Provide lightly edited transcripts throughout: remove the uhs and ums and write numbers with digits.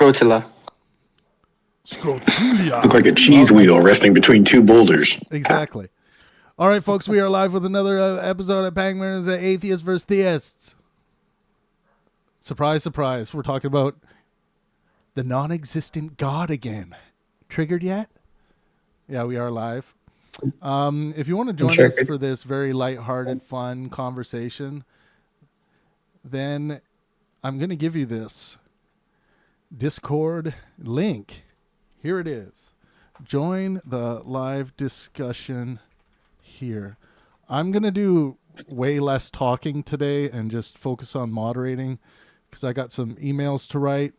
Scrotula. Scrotulia. Look like a cheese wheel resting between two boulders. Exactly. All right, folks, we are live with another episode of Pangburn Universe, Atheists Vs Theists. Surprise, surprise. We're talking about the non-existent God again. Triggered yet? Yeah, we are live. If you want to join us for this very lighthearted, fun conversation, then I'm going to give you this Discord link. Here it is. Join the live discussion here. I'm going to do way less talking today and just focus on moderating because I got some emails to write.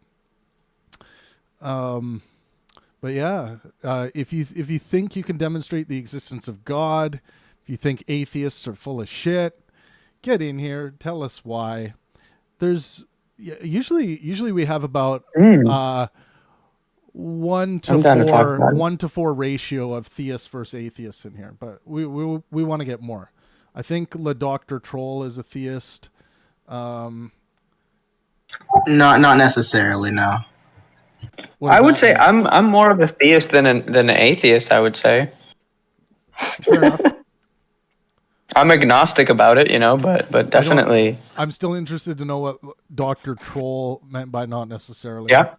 But yeah, if you think you can demonstrate the existence of God, if you think atheists are full of shit, get in here. Tell us why. There's usually we have about 1 to 4 ratio of theists versus atheists in here, but we want to get more. I think the Dr. Troll is a theist. Not necessarily, no. I would say I'm more of a theist than an atheist, I would say. Fair enough. I'm agnostic about it, but definitely. I'm still interested to know what Dr. Troll meant by not necessarily. Yeah.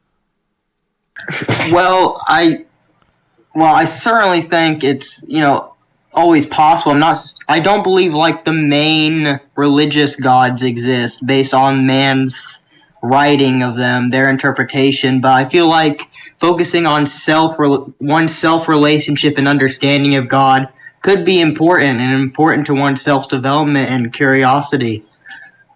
Well, I certainly think it's, always possible. I don't believe like the main religious gods exist based on man's writing of them, their interpretation, but I feel like focusing on one's self-relationship and understanding of God could be important to one's self-development and curiosity.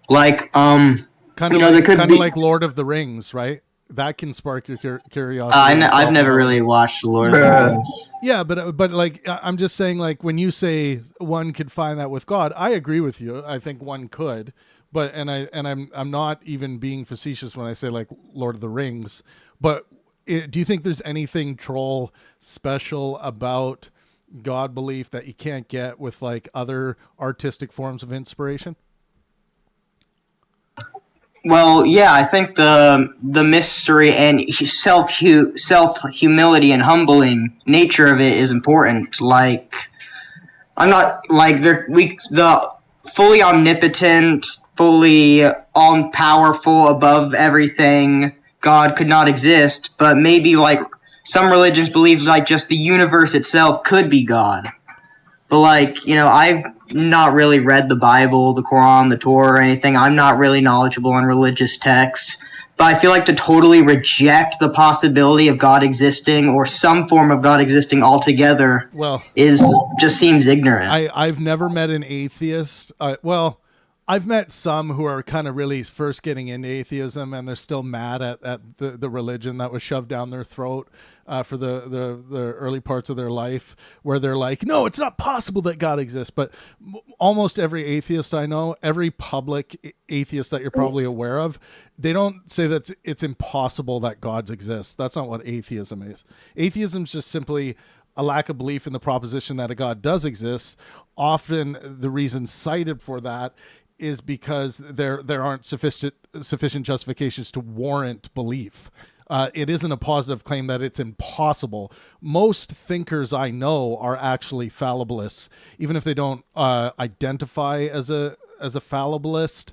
Like, kind of there could be like Lord of the Rings, right? That can spark your curiosity. I've never really watched Lord of the Rings. Yeah, but like I'm just saying, like when you say one could find that with God, I agree with you. I think one could, but I'm not even being facetious when I say like Lord of the Rings. But do you think there's anything troll special about God belief that you can't get with like other artistic forms of inspiration? Well, yeah, I think the mystery and self humility and humbling nature of it is important. Like, I'm not like the fully omnipotent, fully all powerful, above everything God could not exist. But maybe like some religions believe like just the universe itself could be God. But like, I've not really read the Bible, the Quran, the Torah, or anything. I'm not really knowledgeable on religious texts. But I feel like to totally reject the possibility of God existing or some form of God existing altogether just seems ignorant. I've never met an atheist. I've met some who are kind of really first getting into atheism and they're still mad at the religion that was shoved down their throat for the early parts of their life, where they're like, no, it's not possible that God exists. But almost every atheist I know, every public atheist that you're probably aware of, they don't say that it's impossible that God exists. That's not what atheism is. Atheism is just simply a lack of belief in the proposition that a God does exist. Often the reason cited for that is because there aren't sufficient justifications to warrant belief. It isn't a positive claim that it's impossible. Most thinkers I know are actually fallibilists, even if they don't identify as a fallibilist.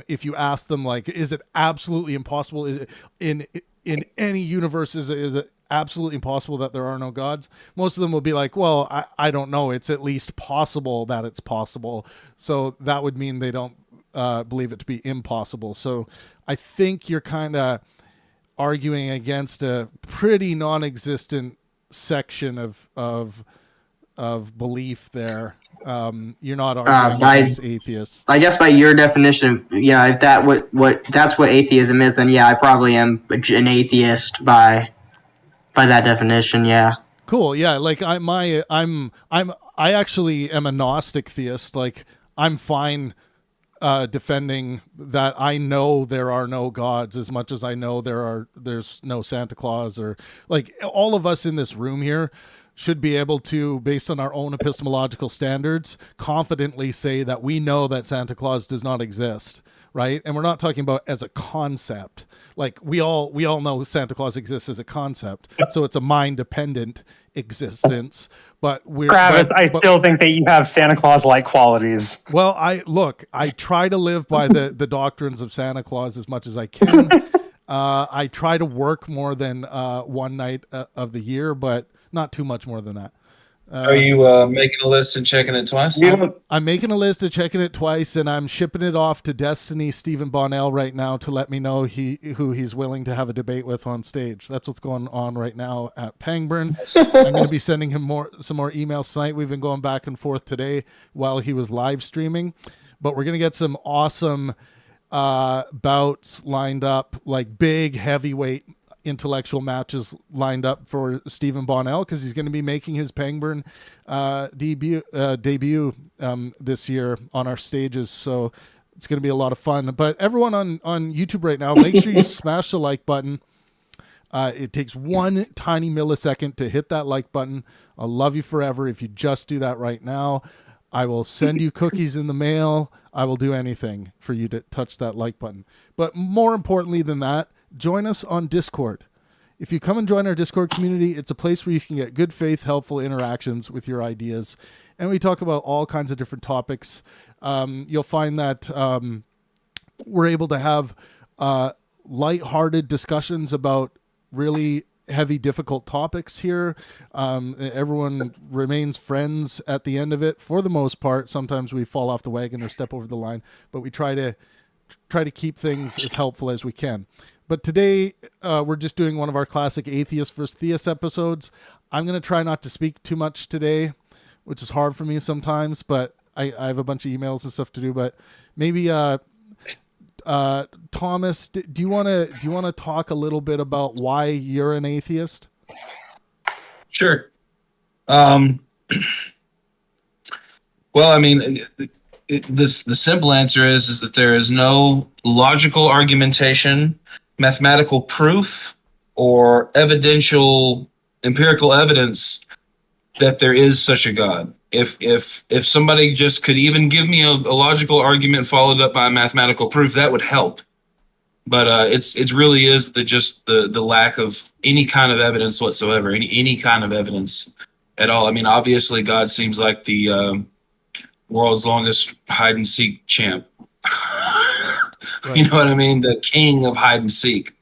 If you ask them, like, is it absolutely impossible? Is it in any universe is it absolutely impossible that there are no gods? Most of them will be like, well, I don't know. It's at least possible that it's possible. So that would mean they don't believe it to be impossible. So I think you're kind of arguing against a pretty non-existent section of belief there. You're not arguing against atheists. I guess by your definition, if that's what atheism is, then yeah, I probably am an atheist by that definition. Yeah. Cool. Yeah. Like I actually am a Gnostic theist. Like I'm fine defending that I know there are no gods as much as I know there's no Santa Claus, or like all of us in this room here should be able to, based on our own epistemological standards, confidently say that we know that Santa Claus does not exist. right? And we're not talking about as a concept. Like we all know Santa Claus exists as a concept, so it's a mind-dependent existence. But Travis, I still think that you have Santa Claus-like qualities. Well, I try to live by the doctrines of Santa Claus as much as I can. I try to work more than one night of the year, but not too much more than that. Are you making a list and checking it twice? I'm making a list of checking it twice, and I'm shipping it off to Destiny Stephen Bonnell right now to let me know who he's willing to have a debate with on stage. That's what's going on right now at Pangburn. I'm going to be sending him some more emails tonight. We've been going back and forth today while he was live streaming, but we're going to get some awesome bouts lined up, like big heavyweight intellectual matches lined up for Stephen Bonnell, because he's going to be making his Pangburn debut this year on our stages. So it's going to be a lot of fun. But everyone on YouTube right now, make sure you smash the like button. It takes one tiny millisecond to hit that like button. I'll love you forever if you just do that right now. I will send you cookies in the mail. I will do anything for you to touch that like button. But more importantly than that, join us on Discord. If you come and join our Discord community, it's a place where you can get good faith, helpful interactions with your ideas. And we talk about all kinds of different topics. You'll find that we're able to have lighthearted discussions about really heavy, difficult topics here. Everyone remains friends at the end of it for the most part. Sometimes we fall off the wagon or step over the line, but we try to keep things as helpful as we can. But today, we're just doing one of our classic Atheists Vs Theists episodes. I'm going to try not to speak too much today, which is hard for me sometimes, but I have a bunch of emails and stuff to do. But maybe, Thomas, do you want to talk a little bit about why you're an atheist? Sure. Well, I mean, the simple answer is that there is no logical argumentation, mathematical proof, or empirical evidence that there is such a God. If somebody just could even give me a logical argument followed up by a mathematical proof, that would help. But it really is the lack of any kind of evidence whatsoever, any kind of evidence at all. I mean, obviously, God seems like the world's longest hide and seek champ. Right. You know what I mean? The king of hide and seek.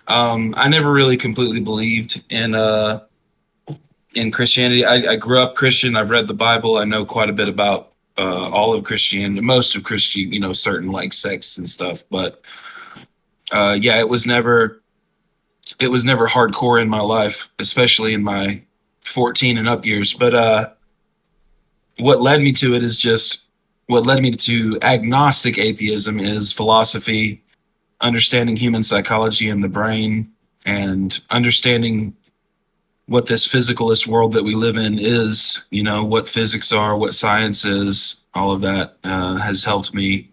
I never really completely believed in Christianity. I grew up Christian. I've read the Bible. I know quite a bit about all of Christianity, most of Christian, certain like sects and stuff. But it was never hardcore in my life, especially in my 14 and up years. But what led me to it is what led me to agnostic atheism is philosophy, understanding human psychology and the brain, and understanding what this physicalist world that we live in is, what physics are, what science is. All of that has helped me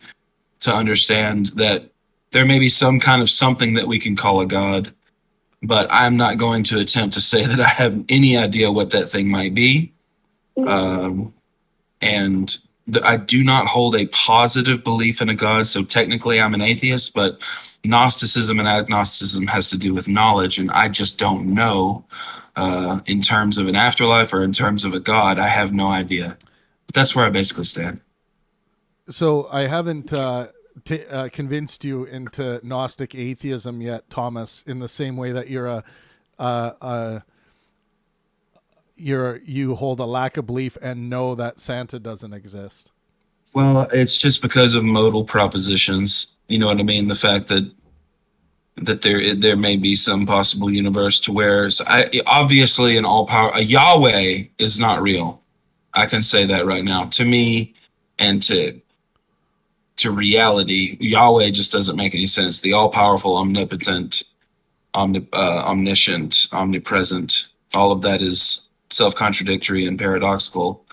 to understand that there may be some kind of something that we can call a God, but I'm not going to attempt to say that I have any idea what that thing might be. I do not hold a positive belief in a God, so technically I'm an atheist, but Gnosticism and agnosticism has to do with knowledge, and I just don't know in terms of an afterlife or in terms of a God. I have no idea. But that's where I basically stand. So I haven't convinced you into Gnostic atheism yet, Thomas, in the same way that you hold a lack of belief and know that Santa doesn't exist. Well, it's just because of modal propositions. You know what I mean? The fact that there may be some possible universe to where obviously an all-power, a Yahweh is not real. I can say that right now. To me and to reality, Yahweh just doesn't make any sense. The all-powerful, omnipotent, omniscient, omnipresent, all of that is self-contradictory and paradoxical.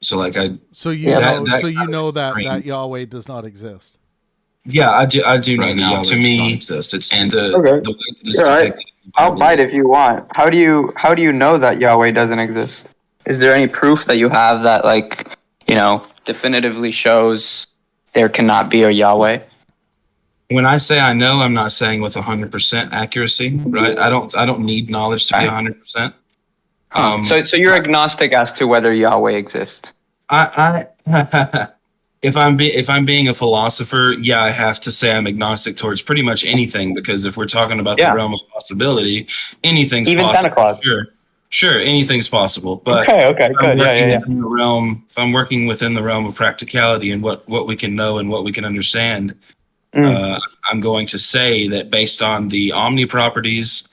So like that Yahweh does not exist. Yeah, I do know that Yahweh to me exist. It's the way that it's depicted. I'll bite if you want. How do you know that Yahweh doesn't exist? Is there any proof that you have that definitively shows there cannot be a Yahweh? When I say I know, I'm not saying with 100% accuracy, right? I don't need knowledge to be 100%. So you're agnostic as to whether Yahweh exists. I if I'm being a philosopher, yeah, I have to say I'm agnostic towards pretty much anything, because if we're talking about the realm of possibility, anything's Even possible. Santa Claus. Sure, anything's possible. But Okay, good. Yeah. If I'm working within the realm of practicality and what we can know and what we can understand, I'm going to say that based on the omni properties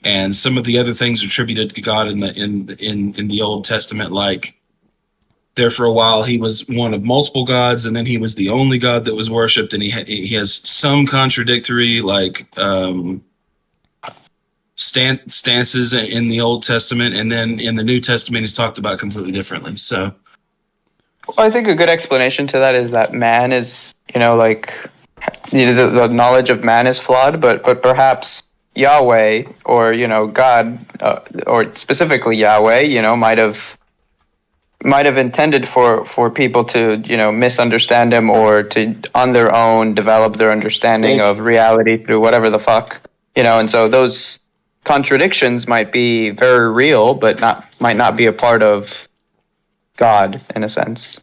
and some of the other things attributed to God in the Old Testament, like there for a while he was one of multiple gods, and then he was the only God that was worshipped, and he has some contradictory stances in the Old Testament, and then in the New Testament he's talked about completely differently. So Well, I think a good explanation to that is that man is, the knowledge of man is flawed, but perhaps Yahweh, or God, or specifically Yahweh, might have intended for people to misunderstand him, or to on their own develop their understanding of reality through whatever the fuck, and so those contradictions might be very real, but might not be a part of God in a sense.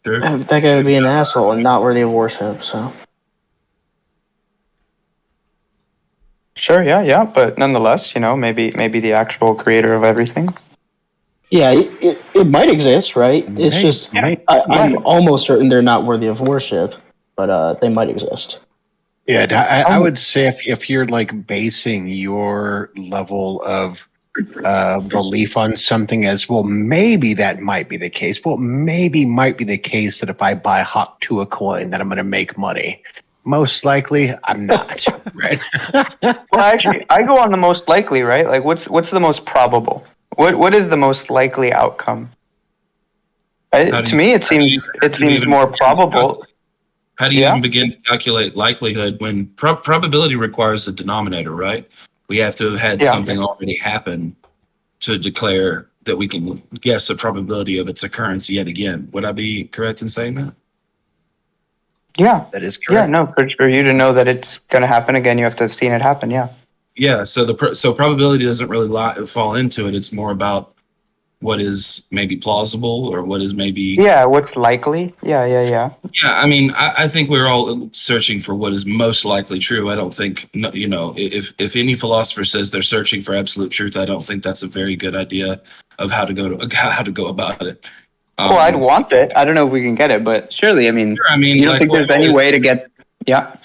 sure. That guy would be an asshole and not worthy of worship. So Sure, yeah, but nonetheless, maybe the actual creator of everything. yeah, it might exist, right? It's just I'm almost certain they're not worthy of worship, but they might exist. Yeah, I would say if you're like basing your level of belief on something as, well, maybe that might be the case. Well, maybe might be the case that if I buy hot to a coin, that I'm going to make money. Most likely, I'm not. Right? Well, actually, I go on the most likely, right? Like, what's the most probable? What is the most likely outcome? To me, it seems more probable. How do you even begin to calculate likelihood when probability requires a denominator, right? We have to have had something already happen to declare that we can guess the probability of its occurrence yet again. Would I be correct in saying that? Yeah, That is correct. Yeah, no, for you to know that it's going to happen again, you have to have seen it happen. Yeah. Yeah. So so probability doesn't really fall into it. It's more about what is maybe plausible, or what is maybe what's likely. Yeah. Yeah, I mean, I think we're all searching for what is most likely true. I don't think, if any philosopher says they're searching for absolute truth, I don't think that's a very good idea of how to go about it. Well, I'd want it. I don't know if we can get it, but surely, you don't think there's any way to get? Yeah.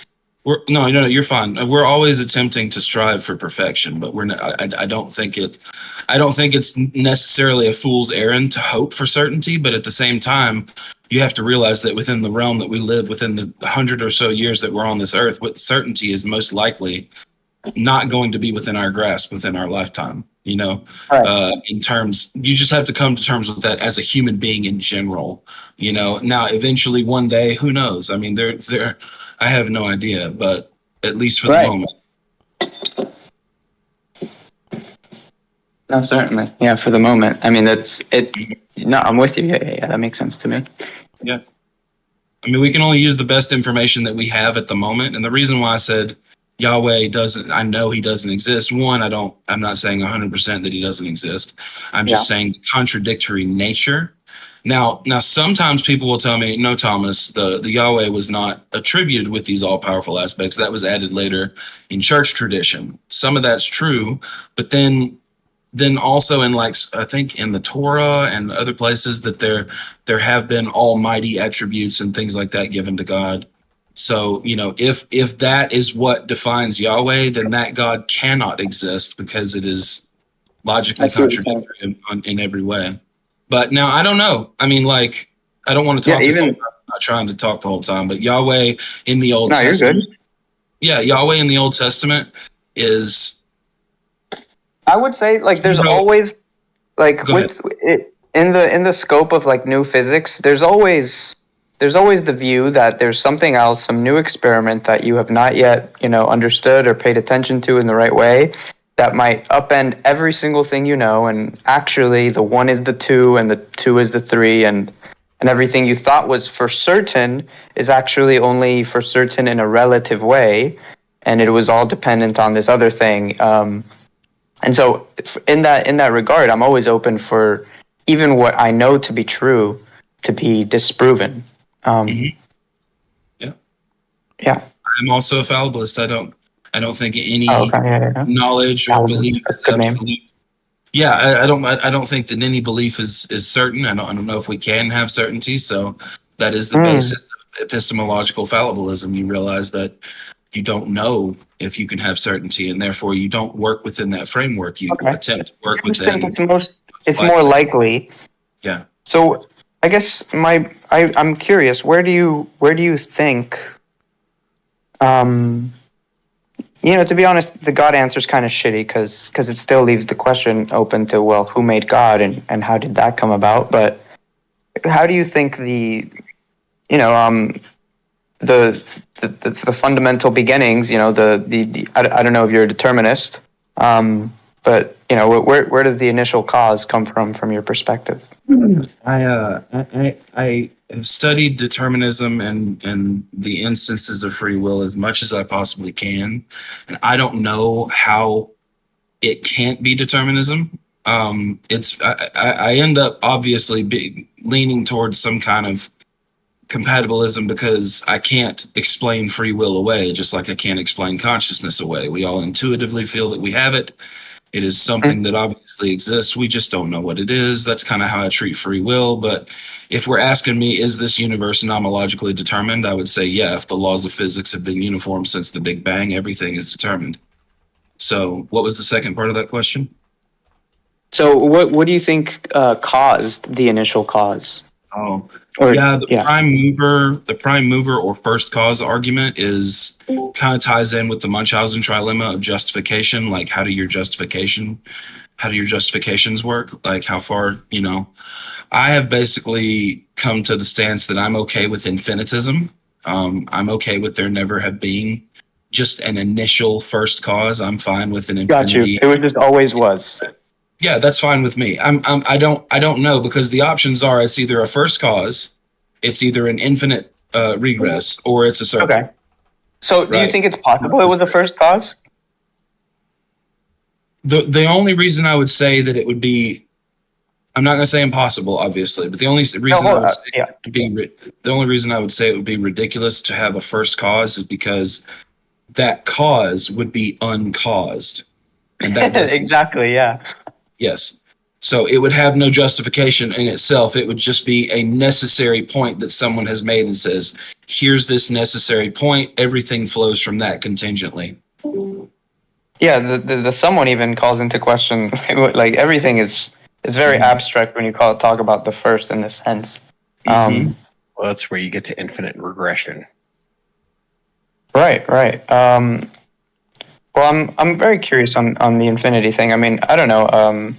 No, you're fine. We're always attempting to strive for perfection, but we're not. I don't think it's necessarily a fool's errand to hope for certainty. But at the same time, you have to realize that within the realm that we live, within the 100 or so years that we're on this earth, what certainty is most likely not going to be within our grasp within our lifetime. Right. In terms, you just have to come to terms with that as a human being in general. Now eventually one day, who knows? I mean, I have no idea, but at least for the moment. No, certainly. Yeah, for the moment. I mean, that's it. No, I'm with you. Yeah, that makes sense to me. Yeah. I mean, we can only use the best information that we have at the moment. And the reason why I said Yahweh I know he doesn't exist. One, I'm not saying 100% that he doesn't exist. I'm just saying the contradictory nature. Now, sometimes people will tell me, no, Thomas, the Yahweh was not attributed with these all-powerful aspects. That was added later in church tradition. Some of that's true, but then also in, like, I think in the Torah and other places, that there have been almighty attributes and things like that given to God. So, if that is what defines Yahweh, then that God cannot exist, because it is logically contradictory in every way. But now, I don't know. I mean, like, I don't want to talk this whole time. I'm not trying to talk the whole time, but Yahweh in the Old Testament. You're good. Yeah, Yahweh in the Old Testament is, I would say, like, there's always, like, with it in the scope of, like, new physics, there's always the view that there's something else, some new experiment that you have not yet, understood or paid attention to in the right way, that might upend every single thing you know, and actually the 1 is the 2 and the 2 is the 3, and and everything you thought was for certain is actually only for certain in a relative way, and it was all dependent on this other thing. And so in that regard, I'm always open for even what I know to be true to be disproven. Yeah. Yeah. I'm also a fallibilist. I don't think any knowledge or belief That's is a good name. absolute. Yeah, I don't think that any belief is certain. I don't know if we can have certainty. So that is the basis of epistemological fallibilism. You realize that you don't know if you can have certainty, and therefore you don't work within that framework. You attempt to work within. It's more likely. Yeah. So I guess I'm curious. Where do you think? To be honest, the God answer is kind of shitty because it still leaves the question open to, well, who made God and how did that come about? But how do you think the fundamental beginnings, I don't know if you're a determinist, but where does the initial cause come from your perspective? I have studied determinism and the instances of free will as much as I possibly can, and I don't know how it can't be determinism. I end up obviously leaning towards some kind of compatibilism because I can't explain free will away, just like I can't explain consciousness away. We all intuitively feel that we have it. It is something that obviously exists. We just don't know what it is. That's kind of how I treat free will. But if we're asking me, is this universe nomologically determined? I would say, yeah, if the laws of physics have been uniform since the Big Bang, everything is determined. So what was the second part of that question? So what do you think caused the initial cause? The prime mover or first cause argument is kind of ties in with the Munchausen trilemma of justification. Like, how do your justifications work? Like, how far, I have basically come to the stance that I'm okay with infinitism. I'm okay with there never have been just an initial first cause. I'm fine with an infinity. Got you. It was just always was. Yeah, that's fine with me. I don't know, because the options are it's either a first cause, it's either an infinite regress, or it's a circle. Okay. So do you think it's possible it was a first cause? The only reason I would say that it would be, I'm not going to say impossible, obviously, but the only reason I would say it would be ridiculous to have a first cause is because that cause would be uncaused, and that exactly, yeah. Yes. So it would have no justification in itself. It would just be a necessary point that someone has made and says, here's this necessary point. Everything flows from that contingently. Yeah, the someone even calls into question, like, everything is very abstract when you talk about the first in this sense. Well, that's where you get to infinite regression. Right. Well, I'm very curious on the infinity thing. I mean, I don't know.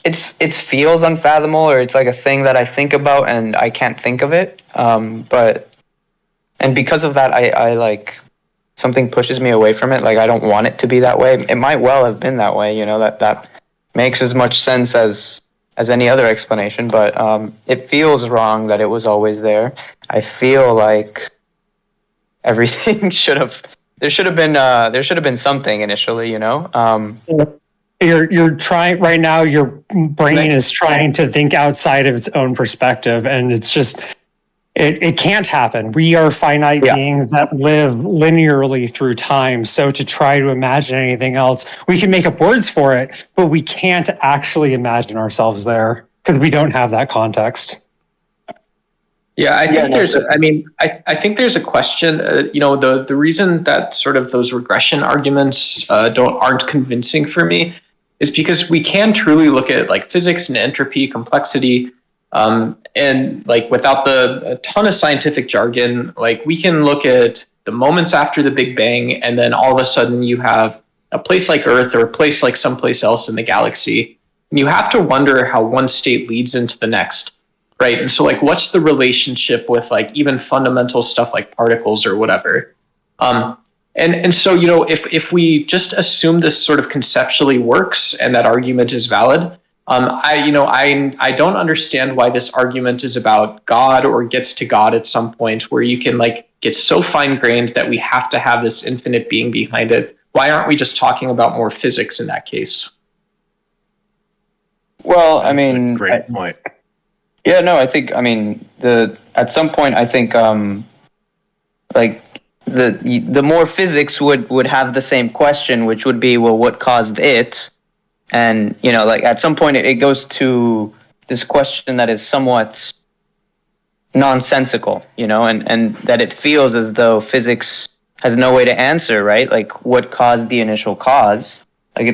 It feels unfathomable, or it's like a thing that I think about and I can't think of it. But because of that, I like, something pushes me away from it. Like, I don't want it to be that way. It might well have been that way. That makes as much sense as any other explanation. But it feels wrong that it was always there. I feel like everything there should have been something initially, You're trying right now, your brain is trying to think outside of its own perspective, and it's just it can't happen. We are finite beings that live linearly through time. So to try to imagine anything else, we can make up words for it, but we can't actually imagine ourselves there because we don't have that context. Yeah, I think there's a question. The reason that sort of those regression arguments aren't convincing for me is because we can truly look at like physics and entropy, complexity, and like without a ton of scientific jargon, like we can look at the moments after the Big Bang, and then all of a sudden you have a place like Earth or a place like someplace else in the galaxy, and you have to wonder how one state leads into the next. Right. And so like, what's the relationship with like even fundamental stuff like particles or whatever? And so, if we just assume this sort of conceptually works and that argument is valid, I don't understand why this argument is about God or gets to God at some point where you can like get so fine-grained that we have to have this infinite being behind it. Why aren't we just talking about more physics in that case? Well, That's a great point. Yeah, no, I think at some point I think like the more physics would have the same question, which would be, well, what caused it? And like at some point it goes to this question that is somewhat nonsensical, and that it feels as though physics has no way to answer, right? Like what caused the initial cause? Like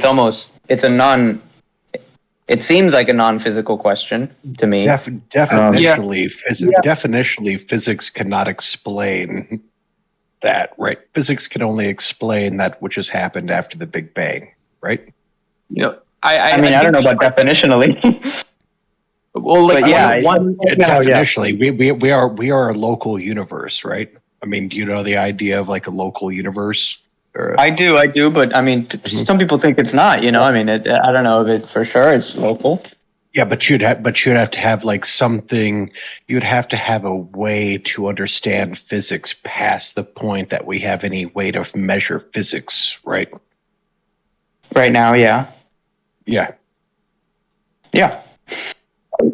it seems like a non-physical question to me. Definitionally, physics cannot explain that, right? Physics can only explain that which has happened after the Big Bang, right? I don't know about definitionally. Well, like, definitionally, we are a local universe, right? I mean, do you know the idea of like a local universe? I do, but some people think it's not. I don't know if it for sure it's local. Yeah, but you'd have to have like something. You'd have to have a way to understand physics past the point that we have any way to measure physics, right? Right now, yeah. Yeah.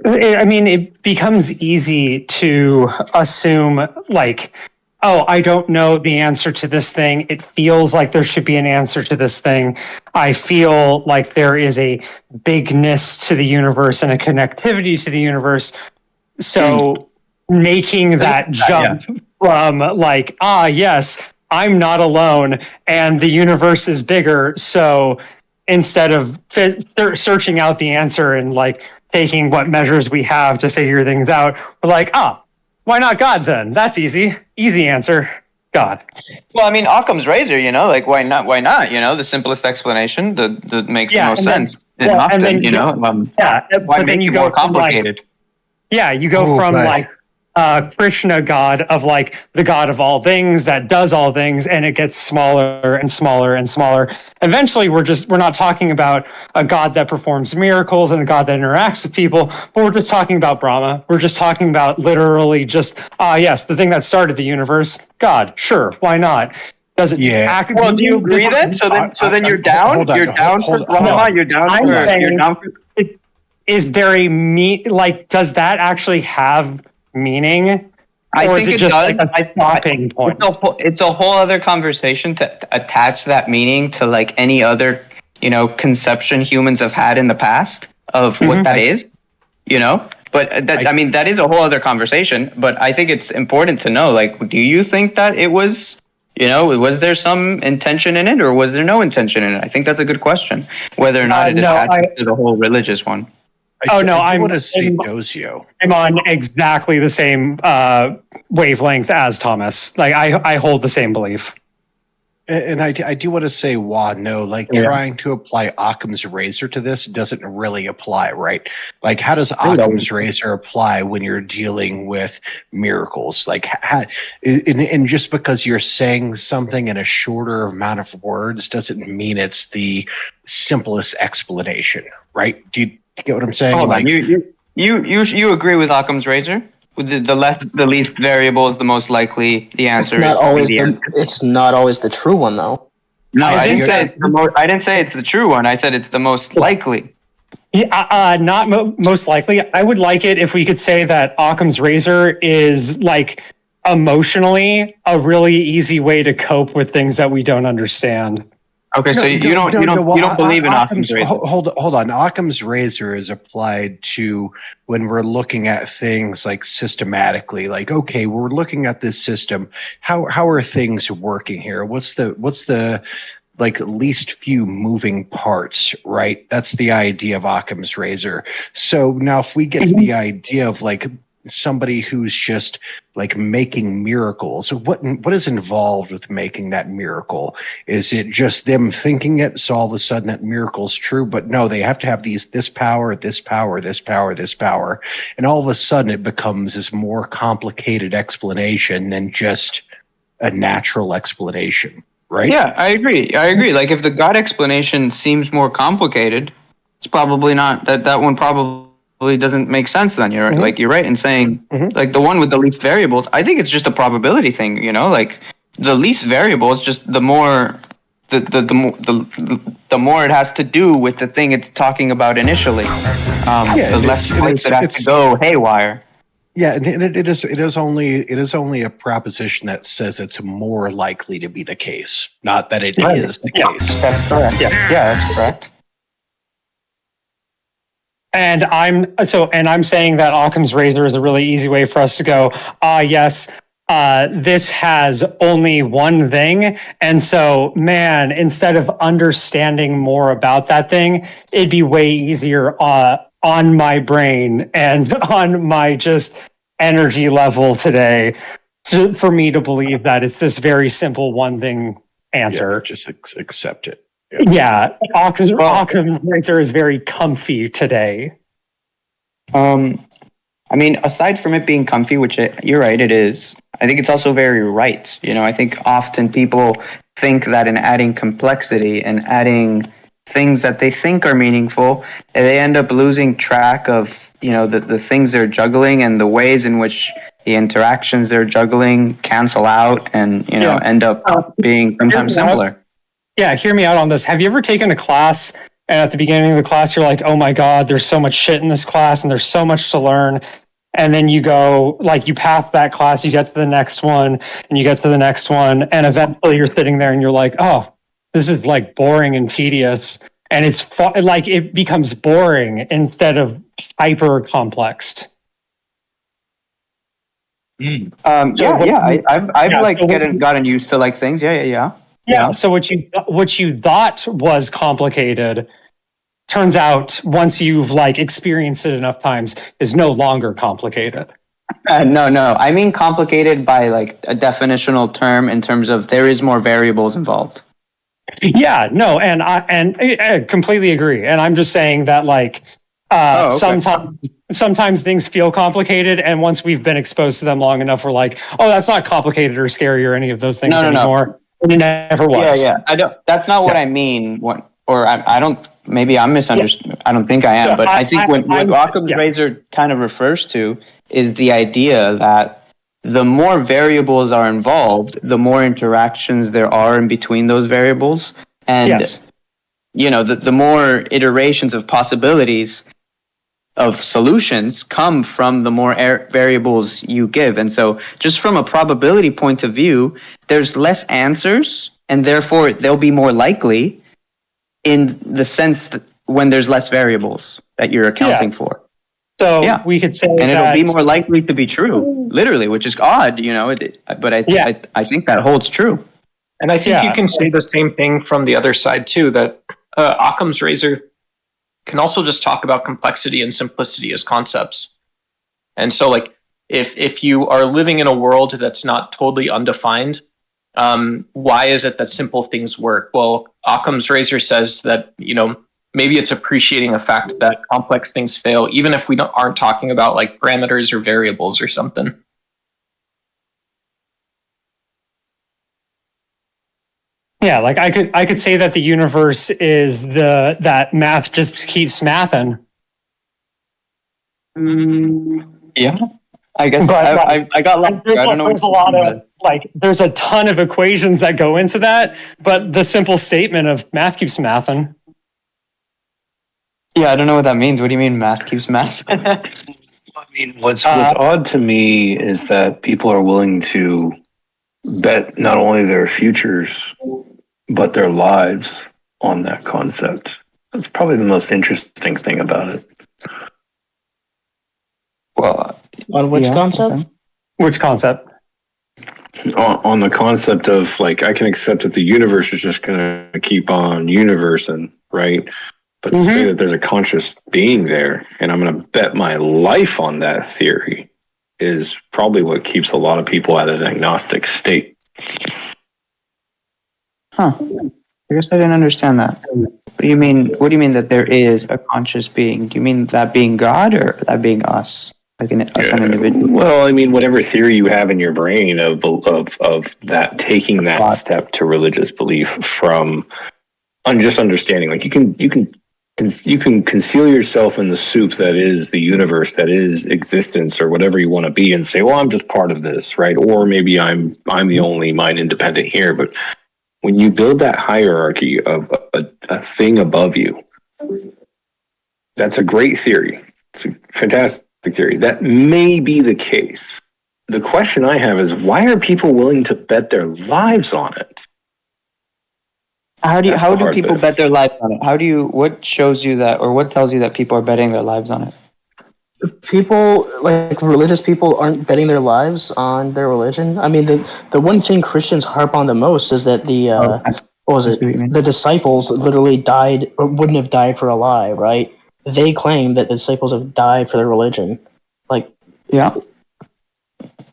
I mean, it becomes easy to assume like, oh, I don't know the answer to this thing. It feels like there should be an answer to this thing. I feel like there is a bigness to the universe and a connectivity to the universe. So making that jump from like, yes, I'm not alone and the universe is bigger. So instead of searching out the answer and like taking what measures we have to figure things out, we're like, why not God then? That's easy. Easy answer. God. Well, I mean, Occam's razor, like why not? The simplest explanation that makes the most sense. Why make it more complicated? You go from like Krishna God of like the God of all things that does all things, and it gets smaller and smaller and smaller. Eventually, we're not talking about a God that performs miracles and a God that interacts with people, but we're just talking about Brahma. We're just talking about literally just yes, the thing that started the universe. God, sure, why not? Does it? Yeah. Well, do you agree then? So then you're down. You're down for Brahma. You're down for. Is there a like? Does that actually have meaning? I think it does. Like a stopping point? It's a whole other conversation to attach that meaning to like any other, conception humans have had in the past of what that is, But that is a whole other conversation. But I think it's important to know, like, do you think that it was, was there some intention in it or was there no intention in it? I think that's a good question, whether or not it attaches to the whole religious one. I'm on exactly the same wavelength as Thomas. Like I hold the same belief. And I do want to say, trying to apply Occam's razor to this doesn't really apply, right? Like, how does Occam's razor apply when you're dealing with miracles? Like, and just because you're saying something in a shorter amount of words doesn't mean it's the simplest explanation, right? Do you get what I'm saying? You agree with Occam's razor? The least variable is the most likely. The answer it's not always the true one, though. No, I didn't say it's the true one. I said it's the most likely. Not most likely. I would like it if we could say that Occam's razor is like emotionally a really easy way to cope with things that we don't understand. Okay, so you don't believe in Occam's razor. Hold on. Occam's razor is applied to when we're looking at things like systematically. Like, okay, we're looking at this system. How are things working here? What's the like least few moving parts, right? That's the idea of Occam's razor. So now if we get to the idea of like somebody who's just like making miracles, what is involved with making that miracle? Is it just them thinking it, so all of a sudden that miracle's true? But no, they have to have this power, this power, this power, this power, and all of a sudden it becomes this more complicated explanation than just a natural explanation, right? Yeah, I agree. Like if the God explanation seems more complicated, it's probably not that one probably doesn't make sense. Then you're you're right in saying like the one with the least variables. I think it's just a probability thing. Like the least variable is just the more the more it has to do with the thing it's talking about initially. The less points it has to go haywire. Yeah, and it is only a proposition that says it's more likely to be the case, not that it is the case. That's correct. Yeah, that's correct. And I'm saying that Occam's razor is a really easy way for us to go, yes, this has only one thing. And so, man, instead of understanding more about that thing, it'd be way easier on my brain and on my just energy level today for me to believe that it's this very simple one thing answer. Yeah, just accept it. Yeah, Occam's razor is very comfy today. I mean, aside from it being comfy, which you're right, it is. I think it's also very right. I think often people think that in adding complexity and adding things that they think are meaningful, they end up losing track of, the things they're juggling and the ways in which the interactions they're juggling cancel out and, end up being sometimes simpler. Yeah, hear me out on this. Have you ever taken a class and at the beginning of the class, you're like, oh my God, there's so much shit in this class and there's so much to learn. And then you go, you pass that class, you get to the next one and you get to the next one. And eventually you're sitting there and you're like, oh, this is boring and tedious. And it's it becomes boring instead of hyper complex. I've gotten used to things. Yeah. So what you thought was complicated turns out once you've experienced it enough times is no longer complicated. No. I mean complicated by a definitional term in terms of there is more variables involved. Yeah, no, and I completely agree. And I'm just saying that sometimes things feel complicated, and once we've been exposed to them long enough, we're like, oh, that's not complicated or scary or any of those things anymore. No. It never was. Yeah. I don't. That's not what I mean. I don't. Maybe I'm misunderstanding. I don't think I am. But I think what Occam's razor kind of refers to is the idea that the more variables are involved, the more interactions there are in between those variables, and the more iterations of possibilities of solutions come from the more variables you give. And so just from a probability point of view, there's less answers, and therefore they'll be more likely in the sense that when there's less variables that you're accounting for. So we could say and it'll be more likely to be true, literally, which is odd, but I think that holds true. And I think you can say the same thing from the other side too, that Occam's razor can also just talk about complexity and simplicity as concepts. And so if you are living in a world that's not totally undefined, why is it that simple things work? Well, Occam's razor says that, maybe it's appreciating the fact that complex things fail, even if we aren't talking about parameters or variables or something. Yeah, I could say that the universe is that math just keeps mathing. Yeah, I guess. But I got lost. I don't know. There's a lot of there's a ton of equations that go into that, but the simple statement of math keeps mathing. Yeah, I don't know what that means. What do you mean math keeps math? I mean, what's odd to me is that people are willing to bet not only their futures, but their lives on that concept. That's probably the most interesting thing about it. Well, on which concept? Which concept? On the concept of I can accept that the universe is just going to keep on universing, right? But to say that there's a conscious being there, and I'm going to bet my life on that theory, is probably what keeps a lot of people at an agnostic state. Huh. I guess I didn't understand that. What do you mean? What do you mean that there is a conscious being? Do you mean that being God or that being us, an individual? Well, I mean, whatever theory you have in your brain of that, taking that step to religious belief from just understanding, you can you can conceal yourself in the soup that is the universe, that is existence, or whatever you want to be, and say, well, I'm just part of this, right? Or maybe I'm the only mind independent here. But when you build that hierarchy of a thing above you, that's a great theory. It's a fantastic theory. That may be the case. The question I have is, why are people willing to bet their lives on it? How do people bet their lives on it? What shows you that, or what tells you that people are betting their lives on it? People, like religious people, aren't betting their lives on their religion. I mean, the one thing Christians harp on the most is that the disciples literally died, or wouldn't have died for a lie, right? They claim that the disciples have died for their religion. Like, yeah,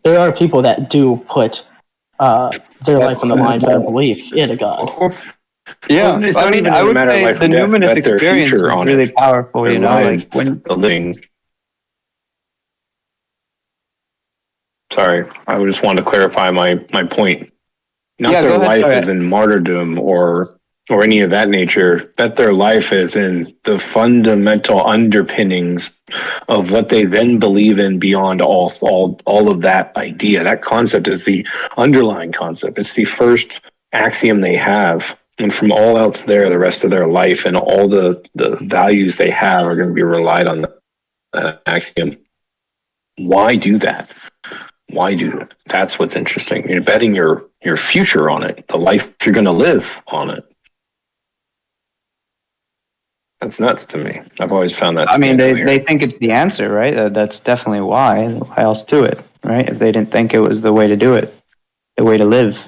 there are people that do put their life on the line for their belief in a God. Yeah, well, I mean, I would say the numinous experience is really powerful. Their you know, lives, like when the living. Sorry, I just wanted to clarify my point. Not their life as in martyrdom or any of that nature, but their life as in the fundamental underpinnings of what they then believe in beyond all of that idea. That concept is the underlying concept. It's the first axiom they have. And from all else there, the rest of their life and all the values they have are going to be relied on that axiom. Why do that? Why do that? That's what's interesting. You're betting your future on it, the life you're going to live on it. That's nuts to me. I've always found that. I mean, they think it's the answer, right? That's definitely why. Why else do it, right? If they didn't think it was the way to do it, the way to live,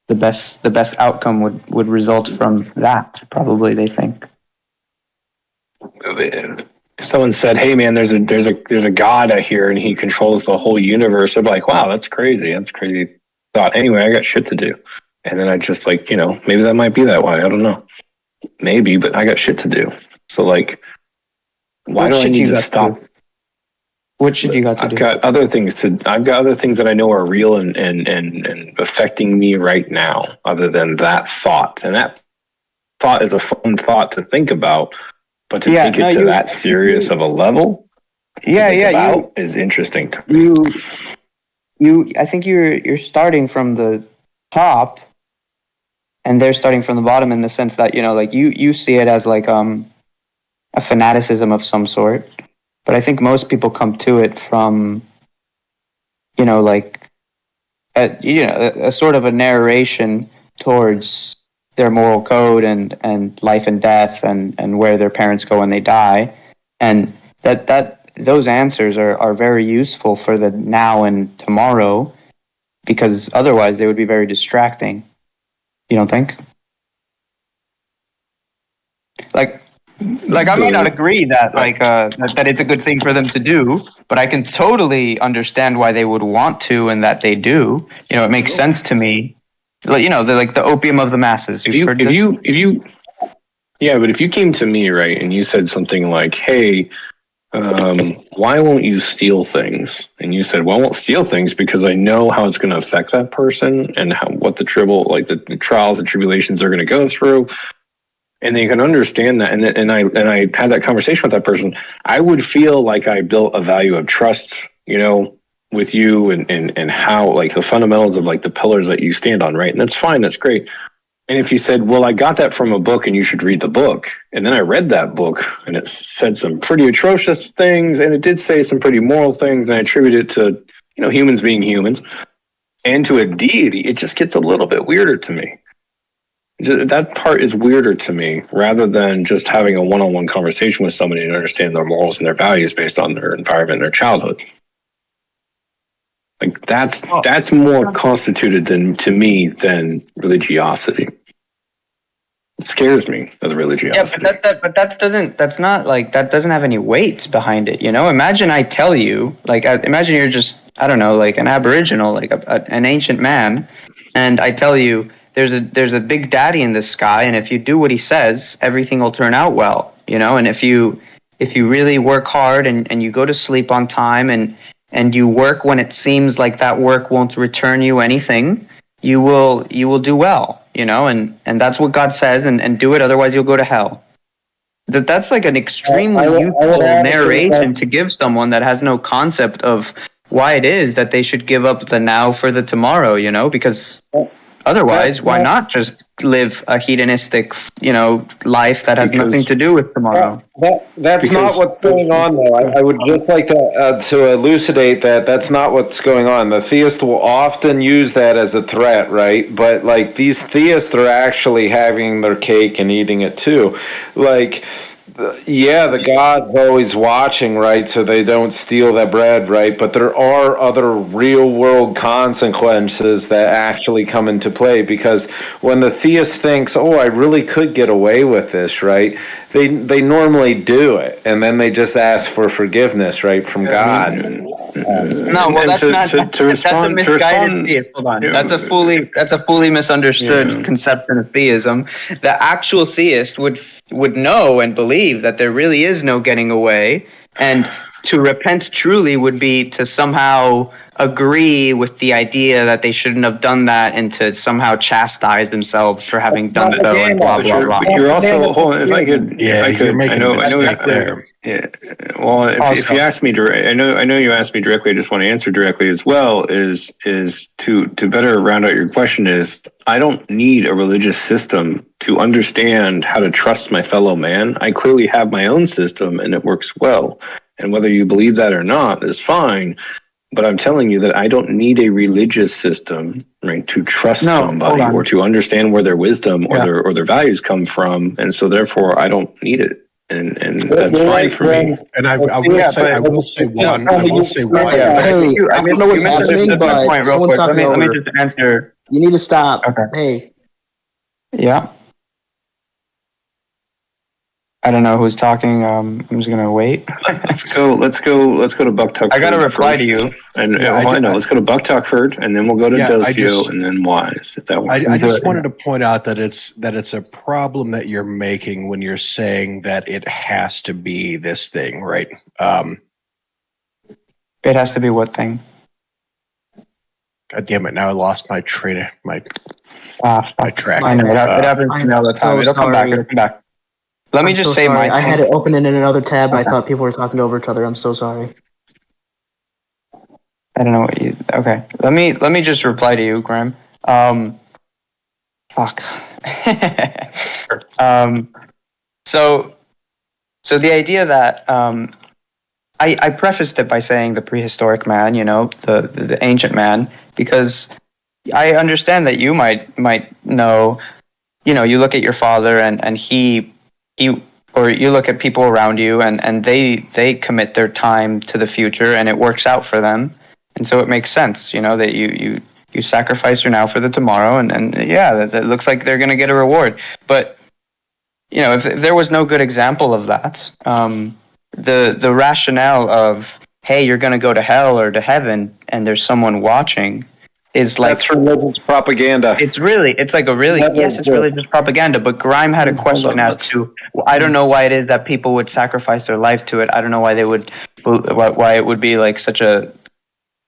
the best outcome would result from that. Probably, they think. If someone said, "Hey, man, there's a God out here and he controls the whole universe," I'd be like, "Wow, that's crazy. That's crazy thought." Anyway, I got shit to do, and then I just maybe that might be that way. I don't know. Maybe, but I got shit to do. So why do I need to stop? What should you got to do? I've got other things that I know are real and affecting me right now, other than that thought. And that thought is a fun thought to think about, but to think it to that serious of a level, is interesting to me. I think you're starting from the top, and they're starting from the bottom in the sense that you see it as a fanaticism of some sort. But I think most people come to it from, a sort of a narration towards their moral code and life and death and where their parents go when they die. And that those answers are very useful for the now and tomorrow, because otherwise they would be very distracting. You don't think? I may not agree that that it's a good thing for them to do, but I can totally understand why they would want to and that they do. It makes sense to me. They're like the opium of the masses. But if you came to me, right, and you said something like, "Hey, why won't you steal things?" And you said, "Well, I won't steal things because I know how it's going to affect that person and what the trials and tribulations are going to go through." And they can understand that, and I had that conversation with that person. I would feel like I built a value of trust, with you and how the fundamentals of the pillars that you stand on, right? And that's fine, that's great. And if you said, "Well, I got that from a book, and you should read the book," and then I read that book, and it said some pretty atrocious things, and it did say some pretty moral things, and I attribute it to humans being humans and to a deity, it just gets a little bit weirder to me. That part is weirder to me, rather than just having a one-on-one conversation with somebody and understand their morals and their values based on their environment and their childhood. That's more constituted to me than religiosity. It scares me as religiosity. Yeah, but that doesn't have any weight behind it. Imagine I tell you, imagine you're just, I don't know, an Aboriginal, an ancient man, and I tell you, there's a big daddy in the sky, and if you do what he says, everything will turn out well, and if you really work hard and you go to sleep on time and you work when it seems like that work won't return you anything, you will do well, and that's what God says, and do it, otherwise you'll go to hell. that's like an extremely useful narration to give someone that has no concept of why it is that they should give up the now for the tomorrow, you know, because otherwise, why not just live a hedonistic, you know, life that has nothing to do with tomorrow? That's not what's going on, though. I would just like to elucidate that that's not what's going on. The theist will often use that as a threat, right? But like these theists are actually having their cake and eating it too. Like, yeah, the God's always watching, right? So they don't steal that bread, right? But there are other real world consequences that actually come into play, because when the theist thinks, oh, I really could get away with this, right? They normally do it, and then they just ask for forgiveness, right, from God. No, well, that's not. That's a misguided theist. Hold on, that's a fully misunderstood conception of theism. The actual theist would know and believe that there really is no getting away, and to repent truly would be to somehow agree with the idea that they shouldn't have done that, and to somehow chastise themselves for having done so, and blah blah blah. But you're also, hold on, if I could, I know there. Yeah. Well, if you ask me directly, I know you asked me directly. I just want to answer directly as well. Is to better round out your question is, I don't need a religious system to understand how to trust my fellow man. I clearly have my own system, and it works well. And whether you believe that or not is fine. But I'm telling you that I don't need a religious system, right, to trust somebody or to understand where their wisdom or their values come from, and so therefore I don't need it, and that's fine for me. And I will say one. Hey, I don't know what's happening, but someone's talking over. Let me just answer. You need to stop. Okay. Hey. Yeah. I don't know who's talking. I'm just gonna wait. Let's go to Buck Tuck. I gotta reply to you. And I know. Let's go to Buck Tuckford, and then we'll go to Docio, and then Wise. If that I just wanted to point out that it's a problem that you're making when you're saying that it has to be this thing, right? It has to be what thing? God damn it! Now I lost my track. I know it happens to me all the time. It'll come back. It'll come back. Let me just say my thing. I had it open in another tab. Okay. I thought people were talking over each other. I'm so sorry. I don't know what you. Okay, let me just reply to you, Graham. Fuck. So the idea that I prefaced it by saying the prehistoric man, you know, the ancient man, because I understand that you might know, you know, you look at your father and he or you look at people around you and they commit their time to the future and it works out for them. And so it makes sense, you know, that you sacrifice your now for the tomorrow and yeah, that looks like they're going to get a reward. But, you know, if there was no good example of that, the rationale of, hey, you're going to go to hell or to heaven and there's someone watching is like... That's religious propaganda. It's like a really... Yes, it's religious propaganda, but Grime had a question as to... I don't know why it is that people would sacrifice their life to it. I don't know why they would... Why it would be like such a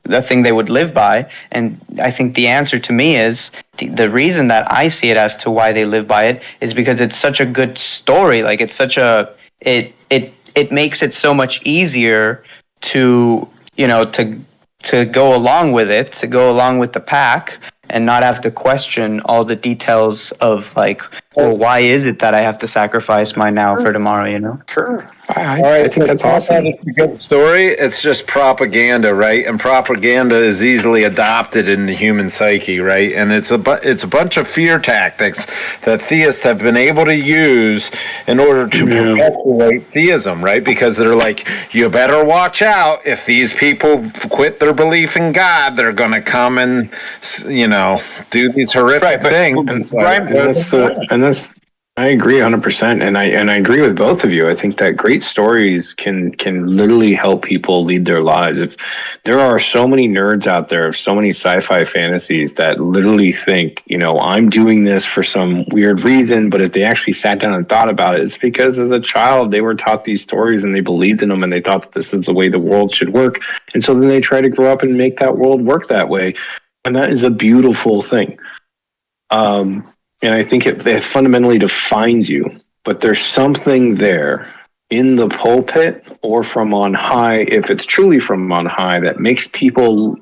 thing they would live by. And I think the answer to me is... The reason that I see it as to why they live by it is because it's such a good story. Like, it's such a... It makes it so much easier to, you know, to go along with it, to go along with the pack and not have to question all the details of like, well, why is it that I have to sacrifice my now for tomorrow, you know? Sure. I think that's awesome. It's a good story. It's just propaganda, right? And propaganda is easily adopted in the human psyche, right? And it's a bunch of fear tactics that theists have been able to use in order to perpetuate theism, right? Because they're like, you better watch out. If these people quit their belief in God, they're going to come and, you know, do these horrific things. And that's I agree 100%, and I agree with both of you. I think that great stories can literally help people lead their lives. If there are so many nerds out there of so many sci-fi fantasies that literally think, you know, I'm doing this for some weird reason, but if they actually sat down and thought about it, it's because as a child they were taught these stories and they believed in them and they thought that this is the way the world should work, and so then they try to grow up and make that world work that way, and that is a beautiful thing. And I think it fundamentally defines you. but there's something there in the pulpit or from on high, if it's truly from on high, that makes people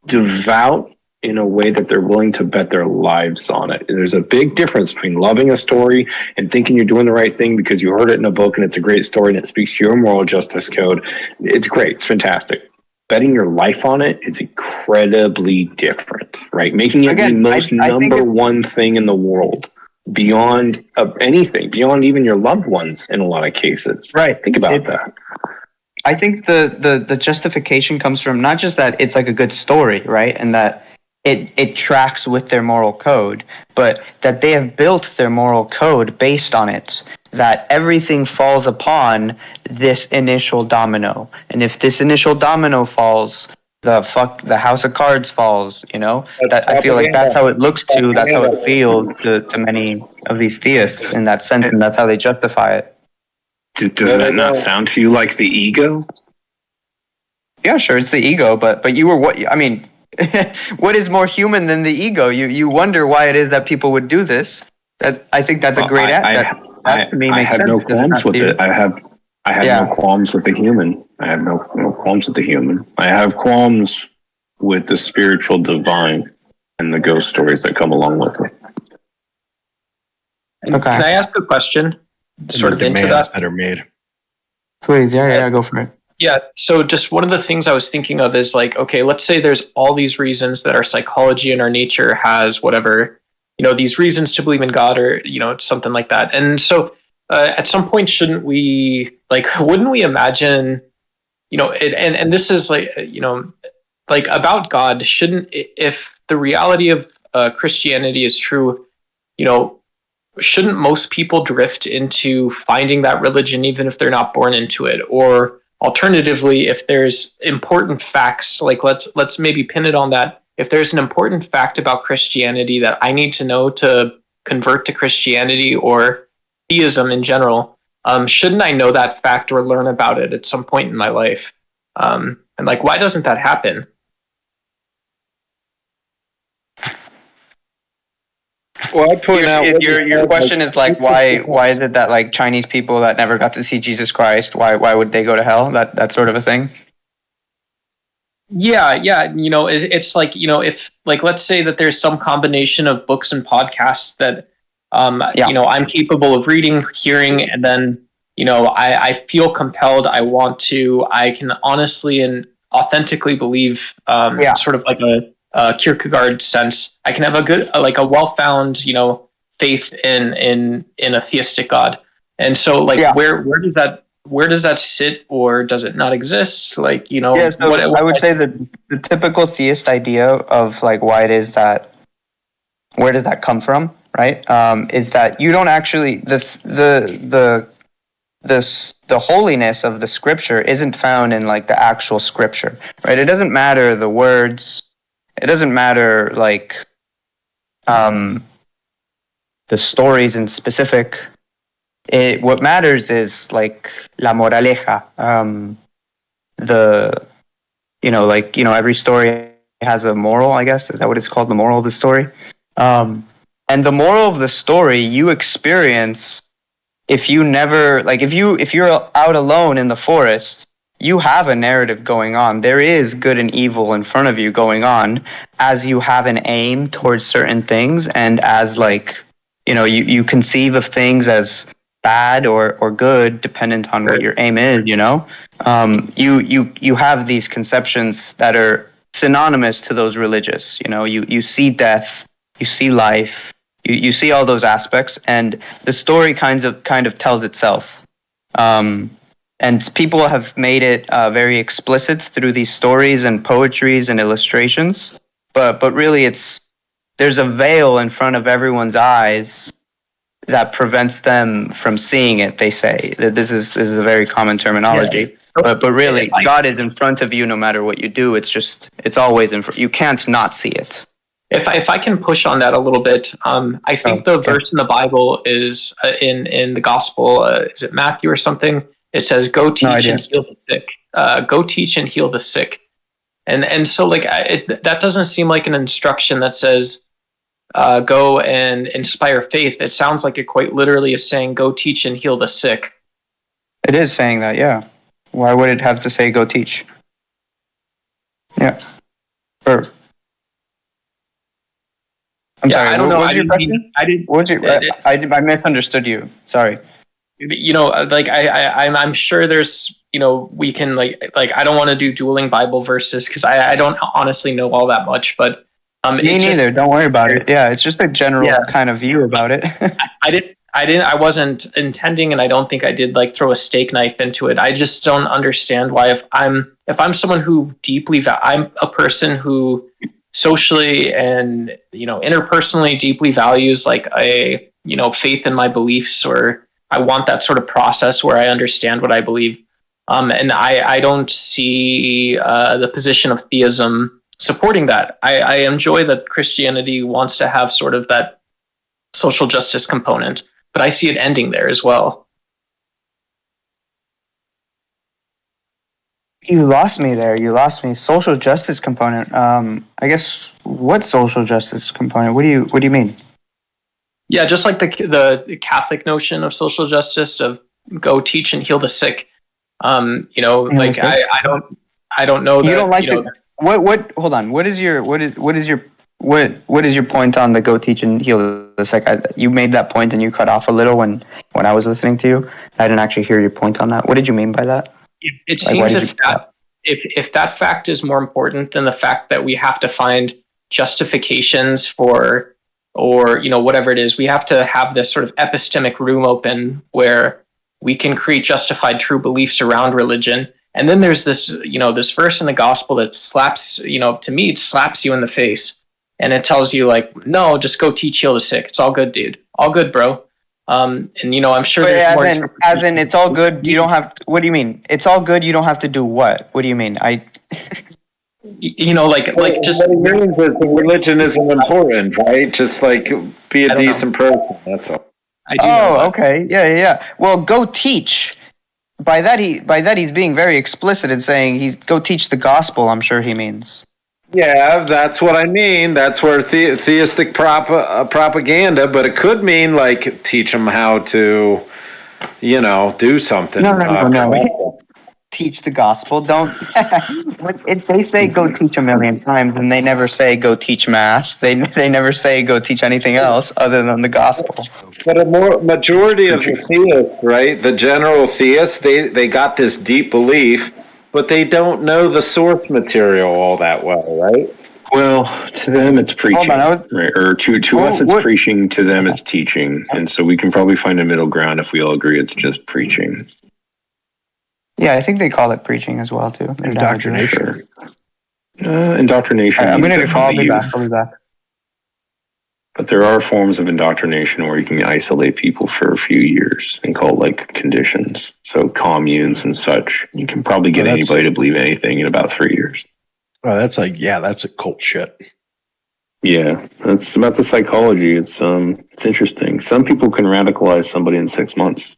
devout in a way that they're willing to bet their lives on it. There's a big difference between loving a story and thinking you're doing the right thing because you heard it in a book and it's a great story and it speaks to your moral justice code. It's great. It's fantastic. Betting your life on it is incredibly different, right? Making it the most number one thing in the world beyond anything, beyond even your loved ones in a lot of cases. Right. Think about that. I think the justification comes from not just that it's like a good story, right? And that it tracks with their moral code, but that they have built their moral code based on it. That everything falls upon this initial domino. And if this initial domino falls, the house of cards falls, you know? That I feel like that's how it looks to, that's how it feels to many of these theists in that sense, and that's how they justify it. Does that not sound to you like the ego? Yeah, sure, it's the ego, but you were what is more human than the ego? You wonder why it is that people would do this. That I think that's a great that to me makes sense. I have no qualms with it. I have no qualms with the human. I have no qualms with the human. I have qualms with the spiritual divine and the ghost stories that come along with it. Okay. Can I ask a question? Sort of into that are made. Please, yeah, go for it. Yeah, so just one of the things I was thinking of is like, okay, let's say there's all these reasons that our psychology and our nature has whatever, these reasons to believe in God or, something like that. And so at some point, wouldn't we imagine, and this is like, like about God, if the reality of Christianity is true, shouldn't most people drift into finding that religion even if they're not born into it? Or alternatively, if there's important facts, like let's maybe pin it on that. If there's an important fact about Christianity that I need to know to convert to Christianity or theism in general, shouldn't I know that fact or learn about it at some point in my life? And like, why doesn't that happen? Well, I point out your question is like, why is it that like Chinese people that never got to see Jesus Christ, why would they go to hell? That sort of a thing. Yeah. It's like, if like, let's say that there's some combination of books and podcasts that, I'm capable of reading, hearing, and then, I feel compelled. I can honestly and authentically believe, sort of like a Kierkegaard sense. I can have a well-found, faith in a theistic God. And so like, where does that sit, or does it not exist? Like, so I would say that the typical theist idea of like why it is that, where does that come from, right? Is that you don't actually the holiness of the scripture isn't found in like the actual scripture, right? It doesn't matter the words. It doesn't matter like the stories in specific. What matters is like la moraleja. Every story has a moral, I guess. Is that what it's called? The moral of the story? And the moral of the story you experience if you're out alone in the forest, you have a narrative going on. There is good and evil in front of you going on as you have an aim towards certain things, and as like, you conceive of things as bad or good dependent on what your aim is, you have these conceptions that are synonymous to those religious, you see death, you see life, you see all those aspects, and the story kind of tells itself. And people have made it very explicit through these stories and poetries and illustrations. But really, there's a veil in front of everyone's eyes that prevents them from seeing it. They say that this is a very common terminology. Yeah. But really, God is in front of you no matter what you do. It's always in front. You can't not see it. If I can push on that a little bit, I think the verse in the Bible is in the Gospel. Is it Matthew or something? It says, "Go teach and heal the sick." Go teach and heal the sick, and so like that doesn't seem like an instruction that says, go and inspire faith, it sounds like it quite literally is saying, go teach and heal the sick. It is saying that, yeah. Why would it have to say go teach? Yeah. Or, I'm sorry. I don't know. I misunderstood you. Sorry. You know, like I'm sure there's, you know, we can like I don't want to do dueling Bible verses because I don't honestly know all that much, but me neither. Don't worry about it. Yeah, it's just a general kind of view about it. I wasn't intending, and I don't think I did like throw a steak knife into it. I just don't understand why if I'm someone who I'm a person who socially and, you know, interpersonally deeply values like a, you know, faith in my beliefs, or I want that sort of process where I understand what I believe. And I don't see the position of theism supporting that. I enjoy that Christianity wants to have sort of that social justice component, but I see it ending there as well. You lost me there. You lost me. Social justice component. I guess what social justice component? What do you mean? Yeah, just like the Catholic notion of social justice of go teach and heal the sick. You know, like I don't know that. You don't like you know, what? Hold on. What is your point on the go teach and heal the sick? You made that point and you cut off a little when I was listening to you. I didn't actually hear your point on that. What did you mean by that? It seems if that fact is more important than the fact that we have to find justifications for, or, you know, whatever it is, we have to have this sort of epistemic room open where we can create justified true beliefs around religion. And then there's this, you know, this verse in the gospel that slaps, you know, to me, it slaps you in the face. And it tells you like, no, just go teach, heal the sick. It's all good, dude. All good, bro. And, you know, I'm sure there's more. As in, it's all good. You don't have to, what do you mean? It's all good. You don't have to do what? What do you mean? You know, like just what it means is the religion isn't important, right? Just like be a decent person. That's all. Okay. Yeah. Well, go teach. By that he's being very explicit in saying go teach the gospel. I'm sure he means. Yeah, that's what I mean. That's where theistic propaganda, but it could mean like teach them how to, you know, do something. No. Teach the gospel. Don't. If they say go teach a million times, and they never say go teach math. They never say go teach anything else other than the gospel. But a majority of the theists, right? The general theists, they got this deep belief, but they don't know the source material all that well, right? Well, to them it's preaching, right? Or to us it's preaching. To them it's teaching, and so we can probably find a middle ground if we all agree it's just preaching. Yeah, I think they call it preaching as well too. Indoctrination. Indoctrination. I'm going to call me back. I'll be back. But there are forms of indoctrination where you can isolate people for a few years and call like conditions. So communes and such. You can probably get anybody to believe anything in about 3 years. Oh, that's a cult shit. Yeah, that's about the psychology. It's interesting. Some people can radicalize somebody in 6 months,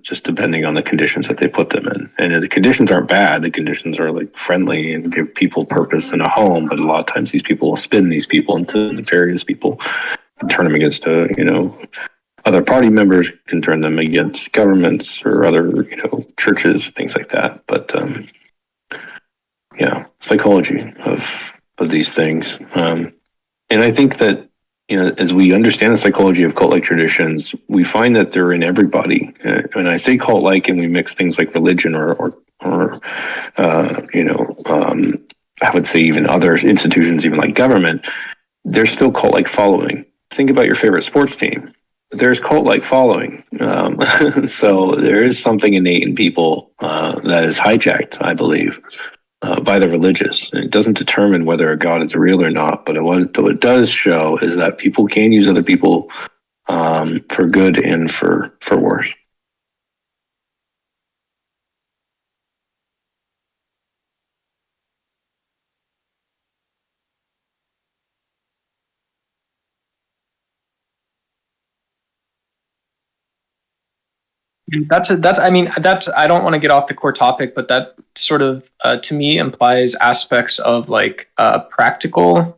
just depending on the conditions that they put them in. And the conditions aren't bad. The conditions are like friendly and give people purpose in a home. But a lot of times these people will spin these people into nefarious people and turn them against, other party members, can turn them against governments or other, churches, things like that. But psychology of these things. And I think that, as we understand the psychology of cult-like traditions, we find that they're in everybody. When I say cult-like and we mix things like religion or I would say even other institutions, even like government, there's still cult-like following. Think about your favorite sports team. There's cult-like following. So there is something innate in people that is hijacked, I believe, by the religious. And it doesn't determine whether a God is real or not, but what it does show is that people can use other people for good and for worse. I don't want to get off the core topic, but that sort of to me implies aspects of like practical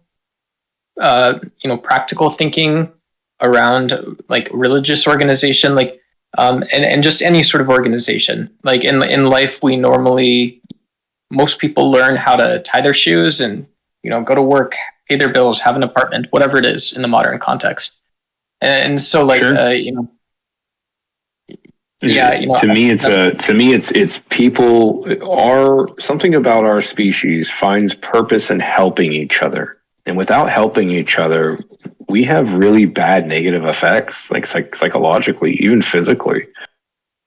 practical thinking around like religious organization, like and just any sort of organization. Like in life, most people learn how to tie their shoes and go to work, pay their bills, have an apartment, whatever it is in the modern context. And so like Sure. To me, it's people are something about our species finds purpose in helping each other, and without helping each other, we have really bad negative effects, like psychologically, even physically.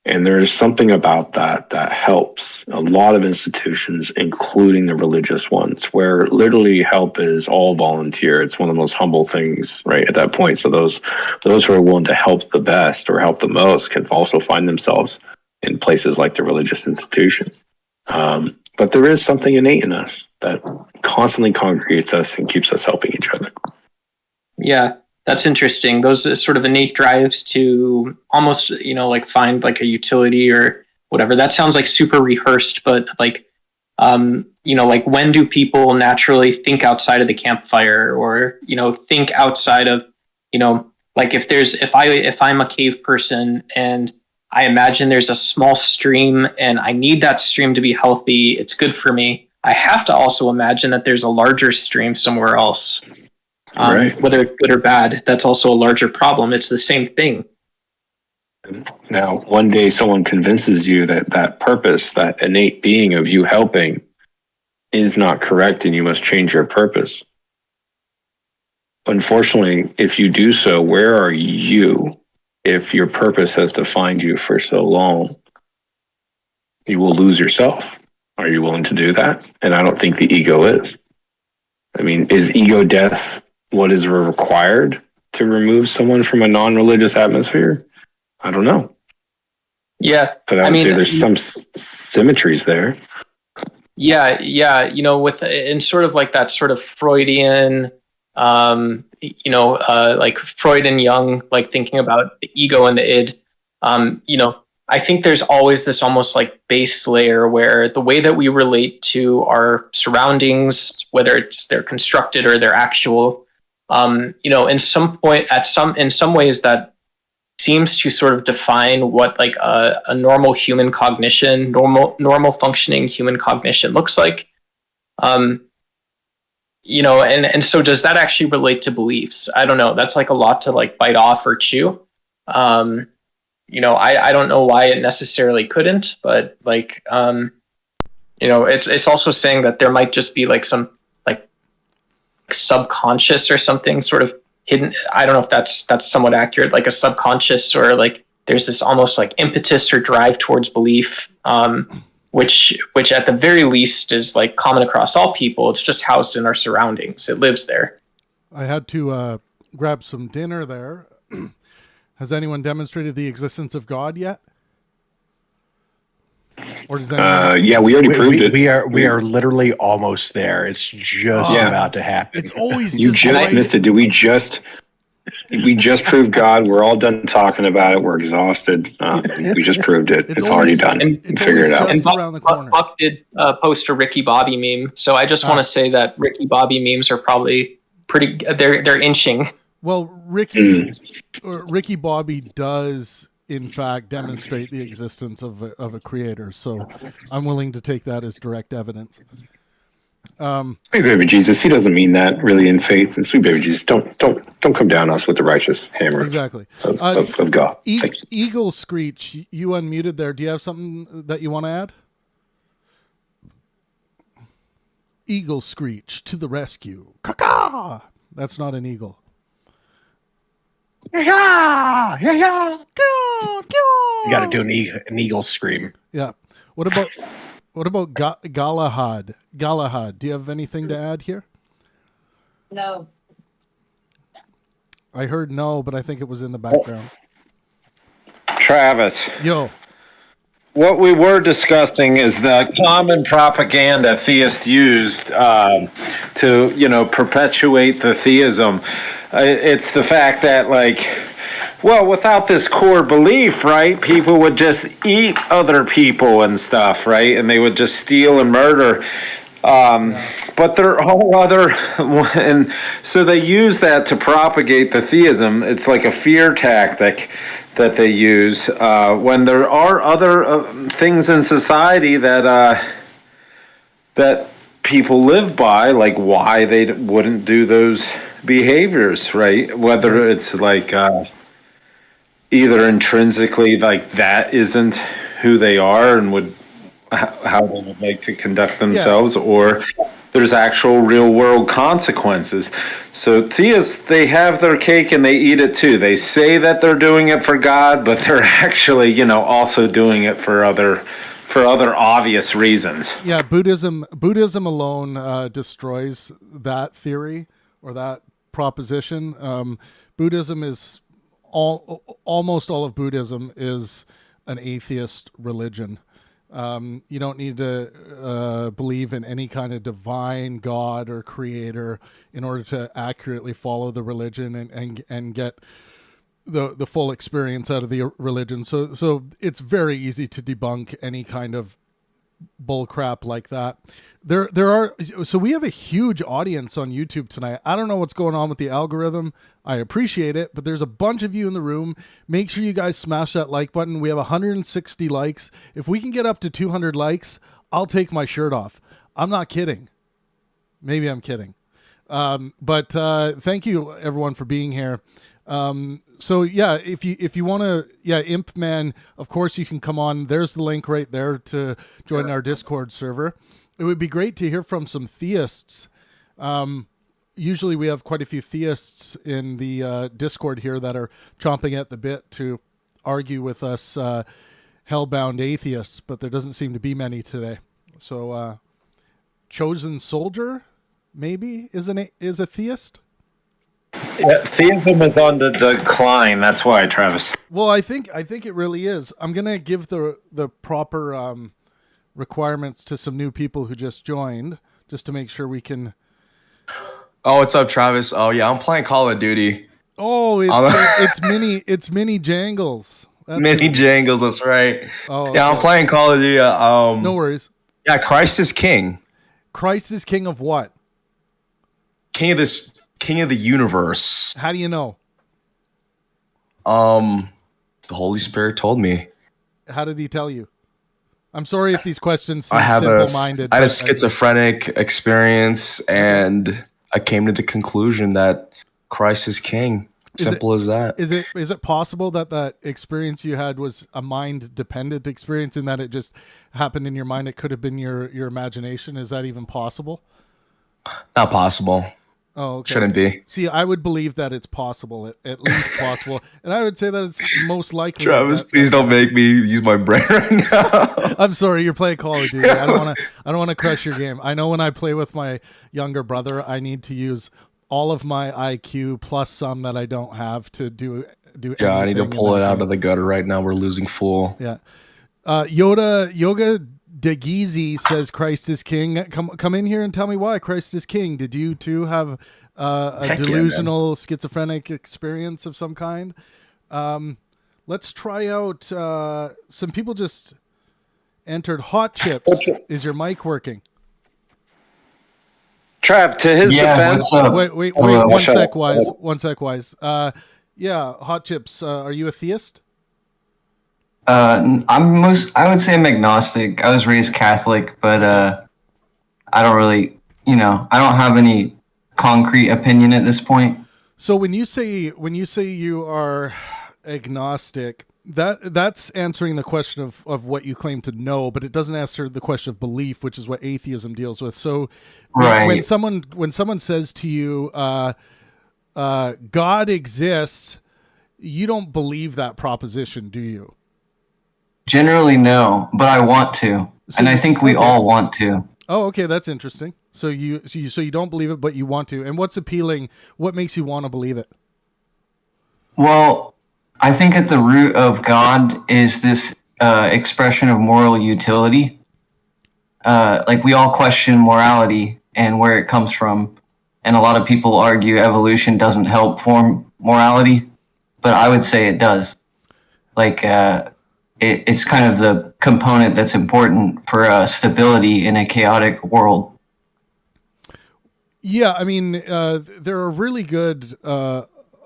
And there's something about that helps a lot of institutions, including the religious ones, where literally help is all volunteer. It's one of the most humble things, right, at that point. So those who are willing to help the best or help the most can also find themselves in places like the religious institutions. But there is something innate in us that constantly congregates us and keeps us helping each other. Yeah. That's interesting. Those are sort of innate drives to almost, like find like a utility or whatever. That sounds like super rehearsed, but like, like when do people naturally think outside of the campfire or, think outside of, like if I'm a cave person and I imagine there's a small stream and I need that stream to be healthy, it's good for me. I have to also imagine that there's a larger stream somewhere else. Right. Whether it's good or bad, that's also a larger problem. It's the same thing. Now, one day someone convinces you that purpose, that innate being of you helping, is not correct and you must change your purpose. Unfortunately, if you do so, where are you if your purpose has defined you for so long? You will lose yourself. Are you willing to do that? And I don't think the ego is. I mean, is ego death what is required to remove someone from a non-religious atmosphere? I don't know. Yeah. But I would say there's some symmetries there. Yeah. In sort of like that sort of Freudian, like Freud and Jung, like thinking about the ego and the id, I think there's always this almost like base layer where the way that we relate to our surroundings, whether they're constructed or they're actual, in some ways that seems to sort of define what like a normal human cognition, normal functioning human cognition looks like. And so does that actually relate to beliefs? I don't know. That's like a lot to like bite off or chew. I don't know why it necessarily couldn't, but like, it's also saying that there might just be like some like subconscious or something sort of hidden. I don't know if that's somewhat accurate, like a subconscious or like there's this almost like impetus or drive towards belief, which at the very least is like common across all people. It's just housed in our surroundings. It lives there. I had to grab some dinner there. Has anyone demonstrated the existence of God yet? Or does anyone... yeah, we already proved it. We are literally almost there. It's just about to happen. It's always you just missed it. Did we just proved God? We're all done talking about it. We're exhausted. We just proved it. It's already done. Figure it out. And Buck did post a Ricky Bobby meme, so I just want to say that Ricky Bobby memes are probably pretty. They're inching. Well, Ricky Bobby does, in fact, demonstrate the existence of a creator. So I'm willing to take that as direct evidence. Sweet baby Jesus, he doesn't mean that really in faith. And sweet baby Jesus, don't come down on us with the righteous hammer exactly of God. Eagle Screech, you unmuted there. Do you have something that you want to add? Eagle Screech to the rescue. Caw-caw! That's not an eagle. Yeah. You got to do an eagle scream. Yeah. What about Galahad? Galahad, do you have anything to add here? No. I heard no, but I think it was in the background. Travis. Yo. What we were discussing is the common propaganda theists used to, perpetuate the theism. It's the fact that, without this core belief, right, people would just eat other people and stuff, right? And they would just steal and murder. But they're all other, and so they use that to propagate the theism. It's like a fear tactic that they use when there are other things in society that that people live by, like why they wouldn't do those behaviors, right? Whether it's like either intrinsically like that isn't who they are and would how they would like to conduct themselves, or there's actual real world consequences. So theists, they have their cake and they eat it too. They say that they're doing it for God, but they're actually, you know, also doing it for other obvious reasons. Yeah, Buddhism alone destroys that theory or that proposition. Buddhism is almost all of Buddhism is an atheist religion. You don't need to believe in any kind of divine God or creator in order to accurately follow the religion and get the full experience out of the religion. So it's very easy to debunk any kind of bull crap like that. So we have a huge audience on YouTube tonight. I don't know what's going on with the algorithm. I appreciate it, but there's a bunch of you in the room. Make sure you guys smash that like button. We have 160 likes. If we can get up to 200 likes, I'll take my shirt off. I'm not kidding. Maybe I'm kidding. But thank you everyone for being here. So yeah, if you want to, Imp Man, of course you can come on. There's the link right there to join our Discord server. It would be great to hear from some theists. Usually we have quite a few theists in the Discord here that are chomping at the bit to argue with us hellbound atheists, but there doesn't seem to be many today. So Chosen Soldier maybe is a theist. Yeah, theism is on the decline. That's why, Travis. Well, I think it really is. I'm gonna give the proper requirements to some new people who just joined, just to make sure we can. Oh, what's up, Travis? Oh yeah, I'm playing Call of Duty. Oh, it's mini Jangles. Jangles, that's right. Oh, yeah, okay. I'm playing Call of Duty. No worries. Yeah, Christ is king. Christ is king of what? King of the universe. How do you know? The Holy Spirit told me. How did he tell you? I'm sorry if these questions seem I had simple-minded. a schizophrenic experience, and I came to the conclusion that Christ is king. Simple as that. Is it possible that experience you had was a mind-dependent experience, in that it just happened in your mind? It could have been your imagination. Is that even possible? Not possible. Oh, okay. Shouldn't be. See, I would believe that it's possible, at least possible, and I would say that it's most likely. Travis, please don't make me use my brain right now. I'm sorry, you're playing Call of Duty. I don't want to crush your game. I know when I play with my younger brother, I need to use all of my IQ plus some that I don't have to do. Yeah, I need to pull it out of the gutter right now. We're losing fool. Yeah. Yoga DeGeezy says Christ is king. Come in here and tell me why Christ is king. Did you too have a delusional schizophrenic experience of some kind? Let's try out some people just entered. Hot Chips. Is your mic working? Trav, to his defense. Wait, one sec, Wise. Yeah, Hot Chips, are you a theist? I would say I'm agnostic. I was raised Catholic, but I don't really, I don't have any concrete opinion at this point. So when you say you are agnostic, that's answering the question of what you claim to know, but it doesn't answer the question of belief, which is what atheism deals with. So right. when someone says to you, God exists, you don't believe that proposition, do you? Generally, no, but I want to, and I think we all want to. Oh, okay, that's interesting. So you don't believe it, but you want to. And what's appealing? What makes you want to believe it? Well, I think at the root of God is this expression of moral utility. Like we all question morality and where it comes from, and a lot of people argue evolution doesn't help form morality, but I would say it does. Like it's kind of the component that's important for stability in a chaotic world. Yeah, I mean, there are really good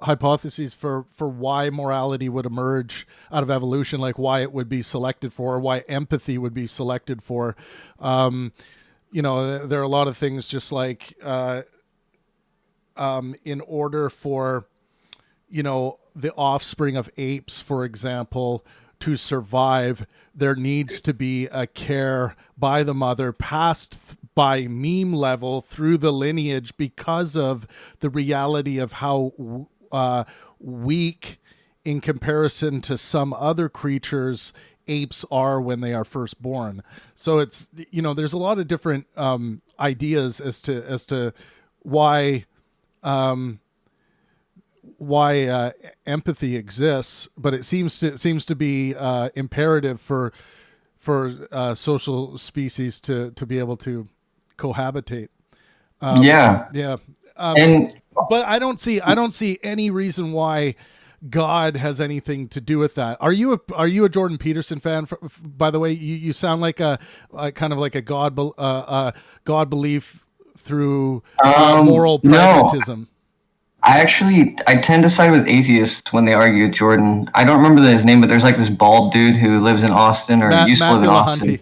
hypotheses for why morality would emerge out of evolution, like why it would be selected for, why empathy would be selected for. You know, there are a lot of things just like in order for, you know, the offspring of apes, for example, to survive, there needs to be a care by the mother passed by meme level through the lineage because of the reality of how weak in comparison to some other creatures apes are when they are first born. So it's, you know, there's a lot of different ideas as to why empathy exists, but it seems to be imperative for social species to be able to cohabitate. Yeah. But I don't see any reason why God has anything to do with that. Are you a Jordan Peterson fan? By the way, you sound like a kind of like a God belief through moral pragmatism. No. I tend to side with atheists when they argue with Jordan. I don't remember his name, but there's like this bald dude who lives in Austin or used to live in Austin.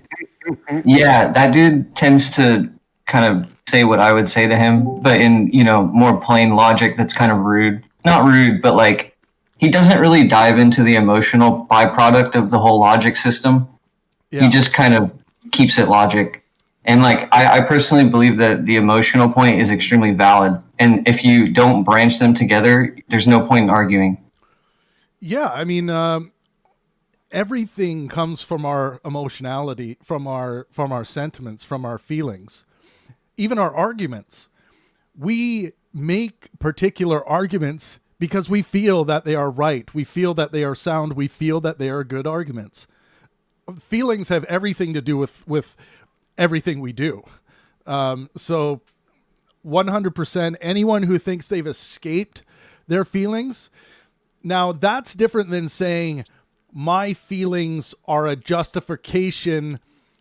Yeah, that dude tends to kind of say what I would say to him, but in, you know, more plain logic that's kind of rude. Not rude, but like he doesn't really dive into the emotional byproduct of the whole logic system. Yeah. He just kind of keeps it logic. And like I personally believe that the emotional point is extremely valid. And if you don't branch them together, there's no point in arguing. Yeah, I mean, everything comes from our emotionality, from our sentiments, from our feelings, even our arguments. We make particular arguments because we feel that they are right. We feel that they are sound. We feel that they are good arguments. Feelings have everything to do with everything we do. So 100%, anyone who thinks they've escaped their feelings, now that's different than saying my feelings are a justification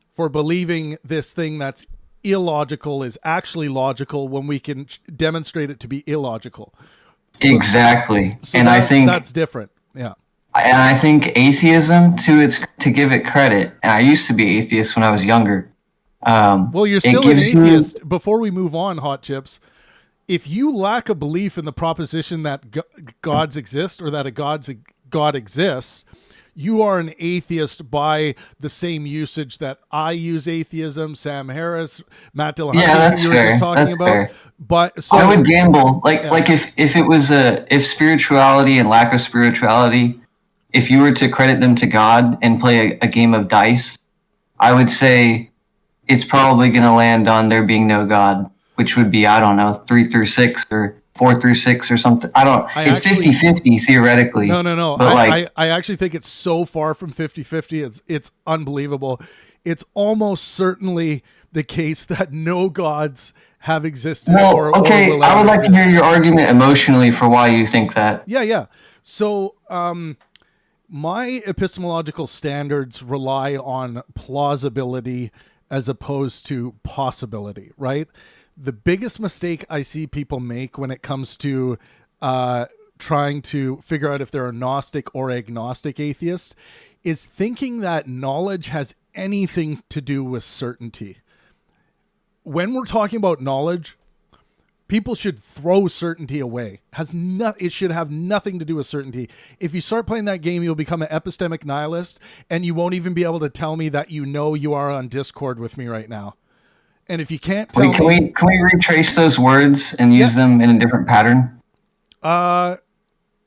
for believing this thing that's illogical is actually logical when we can demonstrate it to be illogical. Exactly. So and I think that's different. Yeah. And I think atheism, to give it credit, and I used to be atheist when I was younger. Well, you're still an atheist. Before we move on, Hot Chips, if you lack a belief in the proposition that gods exist or that a God exists, you are an atheist by the same usage that I use atheism, Sam Harris, Matt Dillahunty, you were just talking about. Fair. But so I would gamble like if it was if spirituality and lack of spirituality, if you were to credit them to God and play a game of dice, I would say it's probably going to land on there being no God, which would be, I don't know, 3 through 6 or 4 through 6 or something. It's 50-50 theoretically. No. But I actually think it's so far from 50-50. It's unbelievable. It's almost certainly the case that no gods have existed. Well, okay, I would like to hear your argument emotionally for why you think that. Yeah. So, my epistemological standards rely on plausibility as opposed to possibility, right? The biggest mistake I see people make when it comes to trying to figure out if they're a Gnostic or agnostic atheist is thinking that knowledge has anything to do with certainty. When we're talking about knowledge, people should throw certainty away. It should have nothing to do with certainty. If you start playing that game, you'll become an epistemic nihilist, and you won't even be able to tell me that you are on Discord with me right now. And if you can't tell can we retrace those words and use them in a different pattern?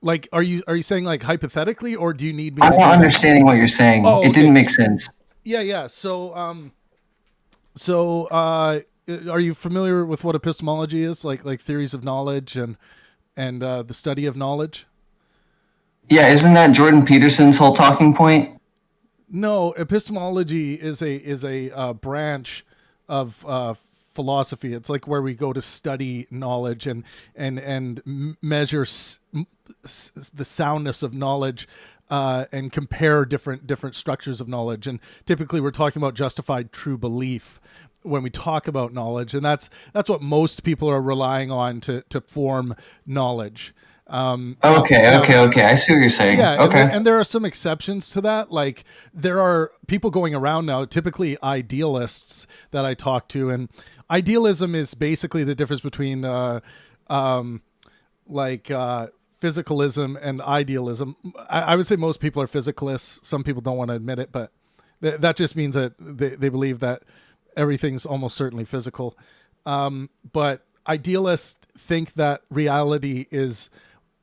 Like, are you saying like hypothetically, or do you need me? I'm not understanding what you're saying. Oh, okay. It didn't make sense. Yeah. So, are you familiar with what epistemology is? Like theories of knowledge and the study of knowledge? Yeah, isn't that Jordan Peterson's whole talking point? No, epistemology is a branch of philosophy. It's like where we go to study knowledge and measure the soundness of knowledge and compare different structures of knowledge. And typically, we're talking about justified true belief, when we talk about knowledge, and that's what most people are relying on to form knowledge. Okay. I see what you're saying. Yeah, okay. And there are some exceptions to that. Like there are people going around now, typically idealists that I talk to, and idealism is basically the difference between physicalism and idealism. I would say most people are physicalists. Some people don't want to admit it, but that just means that they believe that everything's almost certainly physical. But idealists think that reality is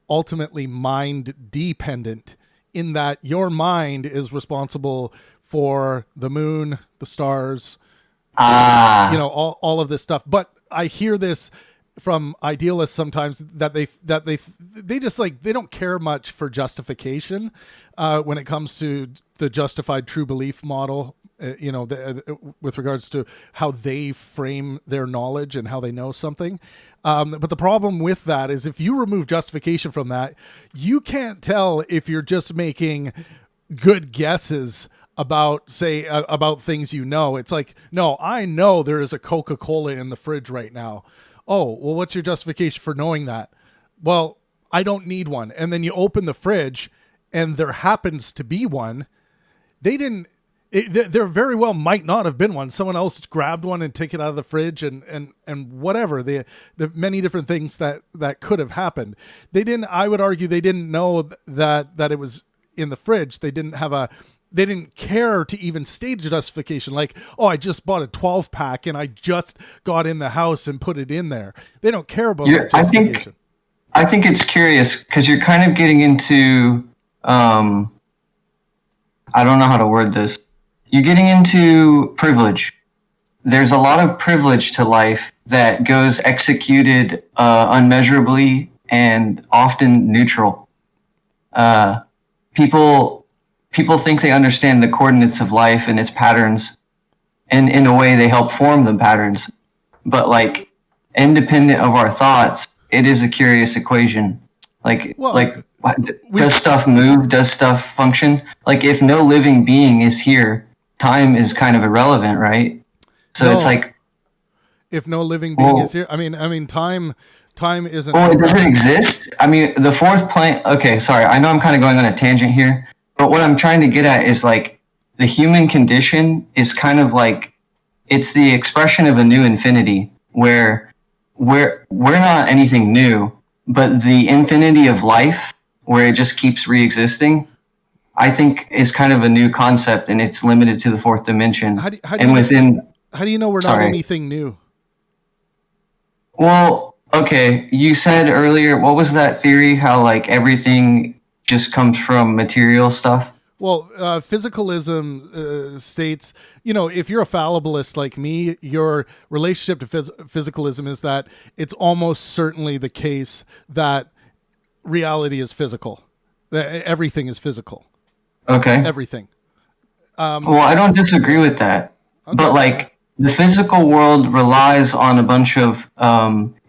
ultimately mind dependent, in that your mind is responsible for the moon, the stars, all of this stuff. But I hear this from idealists sometimes that they just like, they don't care much for justification when it comes to the justified true belief model, with regards to how they frame their knowledge and how they know something. But the problem with that is if you remove justification from that, you can't tell if you're just making good guesses about things. It's like, no, I know there is a Coca-Cola in the fridge right now. Oh, well, what's your justification for knowing that? Well, I don't need one. And then you open the fridge and there happens to be one. There very well might not have been one. Someone else grabbed one and took it out of the fridge and whatever. The many different things that could have happened. I would argue they didn't know that it was in the fridge. They didn't care to even state justification, like, oh, I just bought a 12-pack and I just got in the house and put it in there. They don't care about that justification. I think it's curious because you're kind of getting into, I don't know how to word this. You're getting into privilege. There's a lot of privilege to life that goes executed unmeasurably and often neutral. People think they understand the coordinates of life and its patterns, and in a way they help form the patterns. But like, independent of our thoughts, it is a curious equation. Does stuff move? Does stuff function? Like, if no living being is here, time is kind of irrelevant, right? So it's like, if no living being is here, I mean, time isn't. Well, does it exist? I mean, the fourth plane. Okay, sorry. I know I'm kind of going on a tangent here. But what I'm trying to get at is like the human condition is kind of like, it's the expression of a new infinity where we're not anything new, but the infinity of life where it just keeps re-existing, I think is kind of a new concept, and it's limited to the fourth dimension. How do you know we're not anything new? Well, okay. You said earlier, what was that theory? How like everything just comes from material stuff? Well, physicalism states, if you're a fallibilist like me, your relationship to physicalism is that it's almost certainly the case that reality is physical. That everything is physical. Okay. Everything. Well, I don't disagree with that. Okay. But like, the physical world relies on a bunch of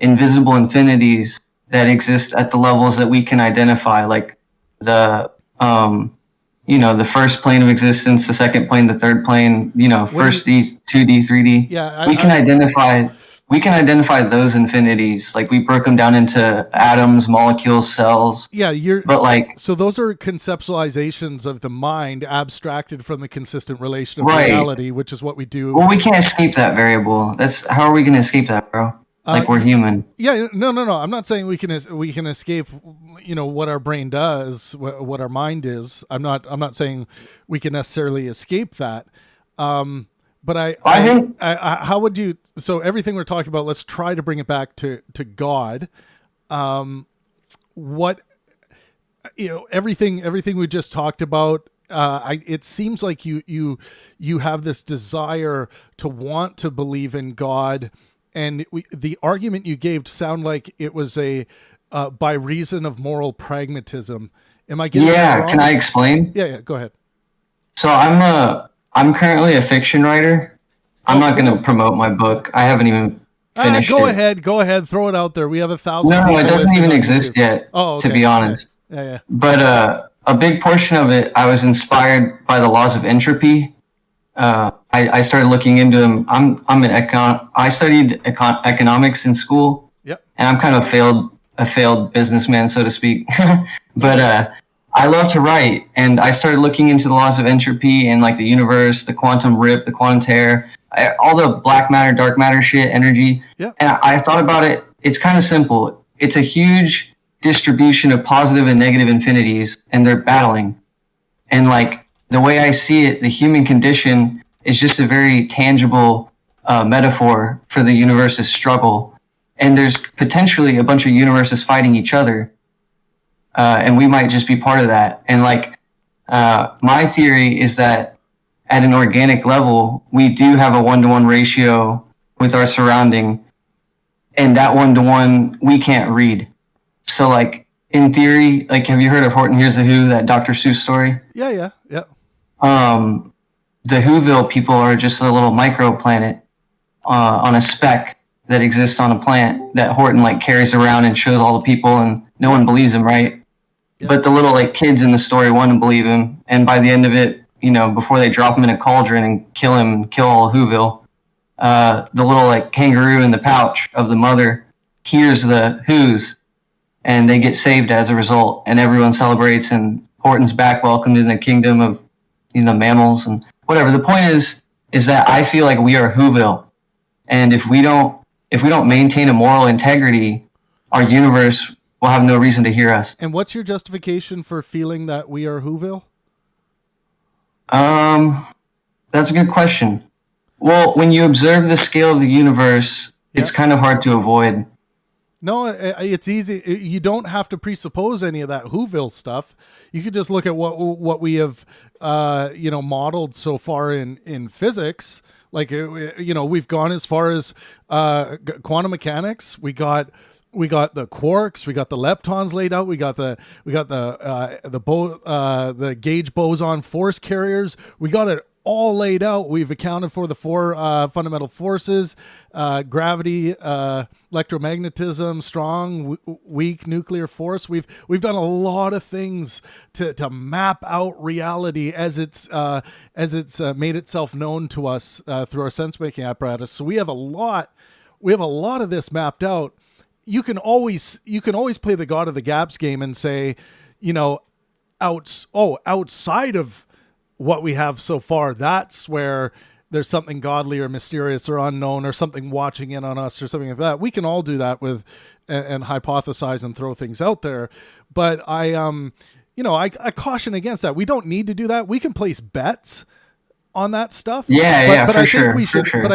invisible infinities that exist at the levels that we can identify, like the the first plane of existence, the second plane, the third plane, first D, 2D, 3D. Yeah, we can identify those infinities. Like, we broke them down into atoms, molecules, cells. Yeah, so those are conceptualizations of the mind abstracted from the consistent relation of reality, which is what we do. Well, we can't escape that variable. How are we going to escape that, bro? Like, we're human. Yeah, no. I'm not saying we can escape, what our brain does, what our mind is. I'm not saying we can necessarily escape that. But how would you? So everything we're talking about, let's try to bring it back to God. Everything we just talked about. It seems like you have this desire to want to believe in God. And the argument you gave sound like it was by reason of moral pragmatism. Am I getting that wrong? Can I explain? Yeah, go ahead. So I'm currently a fiction writer. I'm not going to promote my book. I haven't even finished it. Go ahead, throw it out there. We have 1,000. No, it doesn't even exist yet. Oh, okay. To be honest. Yeah. But a big portion of it, I was inspired by the laws of entropy. I I started looking into them. I studied economics in school. Yep. And I'm kind of a failed businessman, so to speak. But I love to write, and I started looking into the laws of entropy and like the universe, the quantum rip, the quantum tear, all the black matter, dark matter shit, energy. Yeah. And I thought about it. It's kind of simple. It's a huge distribution of positive and negative infinities, and they're battling. And like the way I see it, the human condition is just a very tangible metaphor for the universe's struggle. And there's potentially a bunch of universes fighting each other. And we might just be part of that. And like, my theory is that at an organic level, we do have a 1-to-1 ratio with our surrounding, and that 1-to-1 we can't read. So like, in theory, like, have you heard of Horton Hears a Who, that Dr. Seuss story? Yeah. The Whoville people are just a little microplanet on a speck that exists on a planet that Horton like carries around and shows all the people, and no one believes him, right? Yeah. But the little like kids in the story want to believe him, and by the end of it, you know, before they drop him in a cauldron and kill him and kill all of Whoville, the little like kangaroo in the pouch of the mother hears the Who's, and they get saved as a result, and everyone celebrates, and Horton's back, welcomed in the kingdom of, you know, mammals and whatever. The point is that I feel like we are Whoville, and if we don't maintain a moral integrity, our universe will have no reason to hear us. And what's your justification for feeling that we are Whoville? That's a good question. Well, when you observe the scale of the universe, it's kind of hard to avoid. No, it's easy. You don't have to presuppose any of that Whoville stuff. You could just look at what we have, modeled so far in physics. Like, we've gone as far as quantum mechanics. We got the quarks, we got the leptons laid out, we got the gauge boson force carriers. We got it all laid out. We've accounted for the four fundamental forces: gravity, electromagnetism, strong, weak nuclear force. We've done a lot of things to map out reality as it's made itself known to us through our sense making apparatus. So we have a lot of this mapped out. You can always play the God of the Gaps game and say, outside of what we have so far, that's where there's something godly or mysterious or unknown or something watching in on us or something like that. We can all do that with and hypothesize and throw things out there. But I caution against that. We don't need to do that. We can place bets on that stuff. But I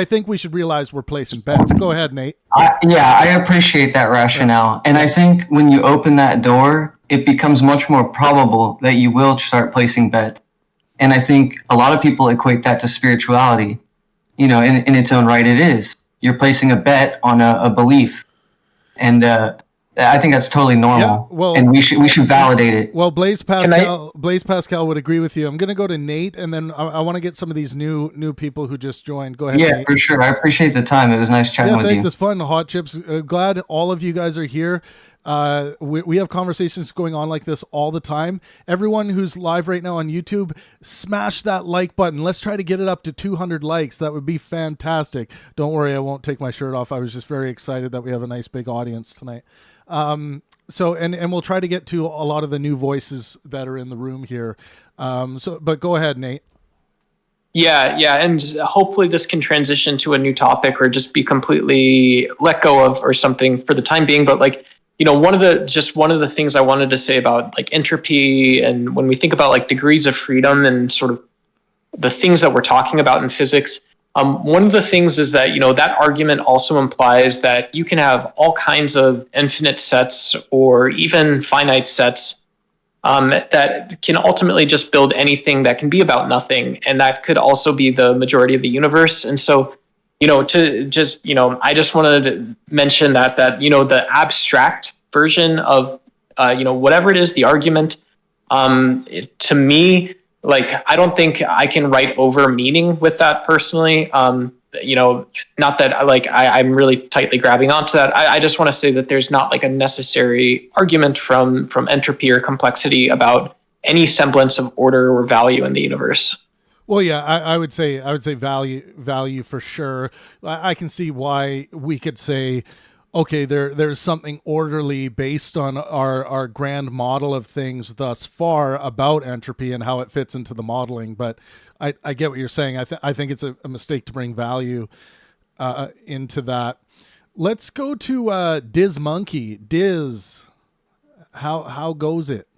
think we should realize we're placing bets. Go ahead, Nate. I appreciate that rationale. And I think when you open that door, it becomes much more probable that you will start placing bets. And I think a lot of people equate that to spirituality. In its own right, it is. You're placing a bet on a belief. And I think that's totally normal. Yeah, well, and we should validate it. Well, Blaise Pascal would agree with you. I'm going to go to Nate, and then I want to get some of these new people who just joined. Go ahead. Yeah, Nate. For sure. I appreciate the time. It was nice chatting with thanks. you. It's fun. Hot Chips. Glad all of you guys are here. We have conversations going on like this all the time. Everyone who's live right now on YouTube, smash that like button. Let's try to get it up to 200 likes. That would be fantastic. Don't worry, I won't take my shirt off. I was just very excited that we have a nice big audience tonight. So we'll try to get to a lot of the new voices that are in the room here. But go ahead, Nate. Yeah, and hopefully this can transition to a new topic or just be completely let go of or something for the time being. But one of the things I wanted to say about like entropy, and when we think about like degrees of freedom and sort of the things that we're talking about in physics, one of the things is that, that argument also implies that you can have all kinds of infinite sets or even finite sets that can ultimately just build anything that can be about nothing. And that could also be the majority of the universe. And so, I just wanted to mention that the abstract version of, whatever it is, the argument, to me, I don't think I can write over meaning with that personally. Not that I'm really tightly grabbing onto that. I just want to say that there's not like a necessary argument from entropy or complexity about any semblance of order or value in the universe. Well, yeah, I would say value for sure. I can see why we could say, okay, there's something orderly based on our grand model of things thus far about entropy and how it fits into the modeling. But I get what you're saying. I think it's a mistake to bring value into that. Let's go to Diz Monkey. Diz, how goes it?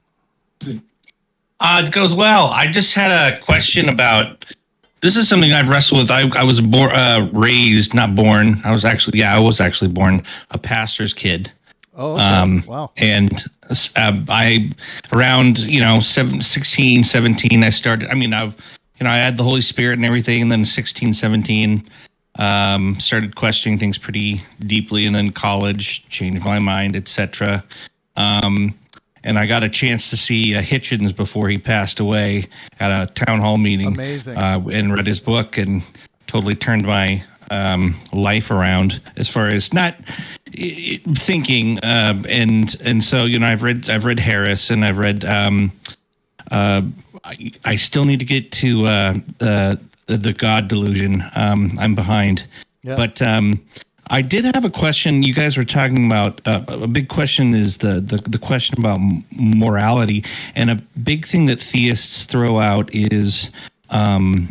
It goes well. I just had a question about. This is something I've wrestled with. I was raised, not born. I was actually born a pastor's kid. Oh, okay. Wow. And I around 16, 17, I started. I mean, I had the Holy Spirit and everything, and then 16, 17, started questioning things pretty deeply, and then college changed my mind, etc. And I got a chance to see Hitchens before he passed away at a town hall meeting. Amazing. And read his book and totally turned my life around as far as not thinking. And so I've read Harris, and I've read. I still need to get to the God delusion. I'm behind, but. I did have a question. You guys were talking about a big question is the question about morality, and a big thing that theists throw out is the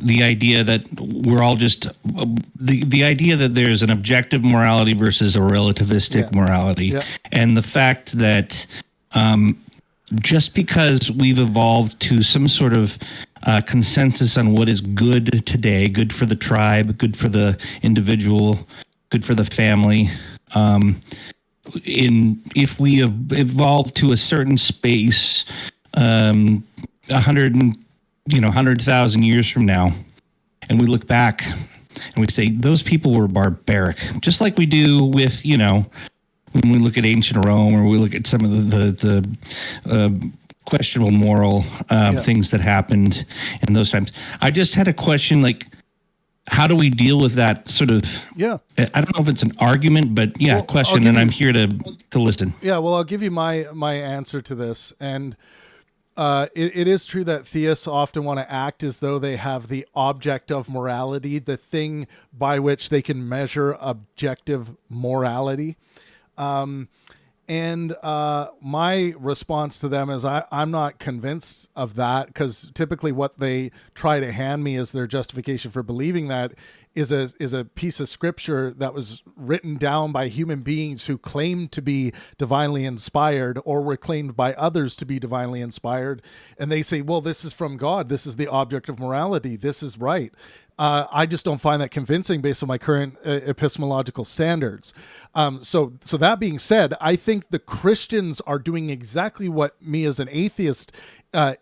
idea that we're all just the idea that there's an objective morality versus a relativistic morality, and the fact that just because we've evolved to some sort of consensus on what is good today, good for the tribe, good for the individual, good for the family. If we have evolved to a certain space, 100,000 years from now, and we look back and we say those people were barbaric, just like we do with when we look at ancient Rome, or we look at some of the questionable moral things that happened in those times. I just had a question, like, how do we deal with that sort of? Yeah. I don't know if it's an argument, but question, and I'm here to listen. Yeah. Well, I'll give you my answer to this, and it is true that theists often want to act as though they have the object of morality, the thing by which they can measure objective morality. And my response to them is I'm not convinced of that, because typically what they try to hand me as their justification for believing that is a piece of scripture that was written down by human beings who claimed to be divinely inspired, or were claimed by others to be divinely inspired. And they say, well, this is from God. This is the object of morality. This is right. I just don't find that convincing based on my current epistemological standards. So that being said, I think the Christians are doing exactly what me as an atheist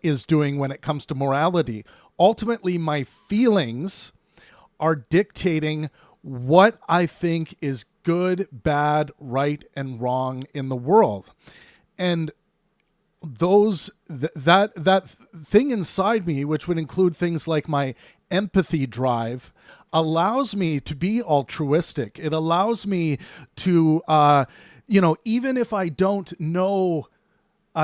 is doing when it comes to morality. Ultimately, my feelings are dictating what I think is good, bad, right, and wrong in the world. And that thing inside me, which would include things like my empathy drive, allows me to be altruistic. It allows me to, even if I don't know,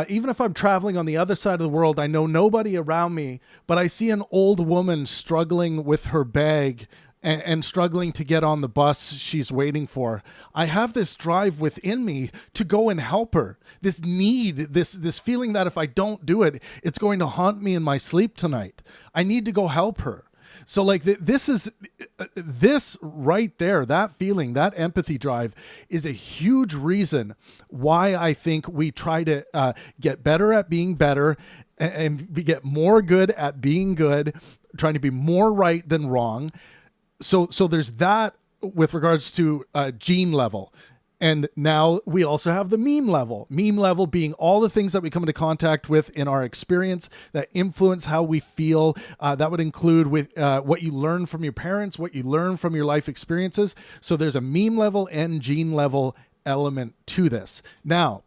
even if I'm traveling on the other side of the world, I know nobody around me, but I see an old woman struggling with her bag and struggling to get on the bus she's waiting for. I have this drive within me to go and help her. This need, this feeling that if I don't do it, it's going to haunt me in my sleep tonight. I need to go help her. So like this right there, that feeling, that empathy drive is a huge reason why I think we try to get better at being better and get more good at being good, trying to be more right than wrong. So there's that with regards to gene level. And now we also have the meme level. Meme level being all the things that we come into contact with in our experience that influence how we feel. That would include with what you learn from your parents, what you learn from your life experiences. So there's a meme level and gene level element to this. Now,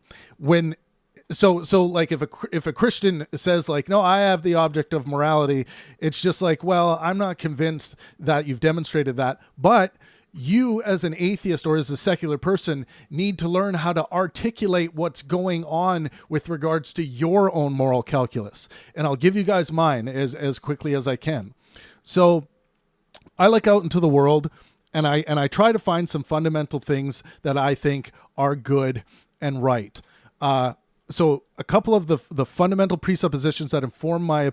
so like if a Christian says like, no, I have the object of morality, it's just like, well, I'm not convinced that you've demonstrated that, but you as an atheist or as a secular person need to learn how to articulate what's going on with regards to your own moral calculus. And I'll give you guys mine as quickly as I can. So I look out into the world and I try to find some fundamental things that I think are good and right. So a couple of the fundamental presuppositions that inform my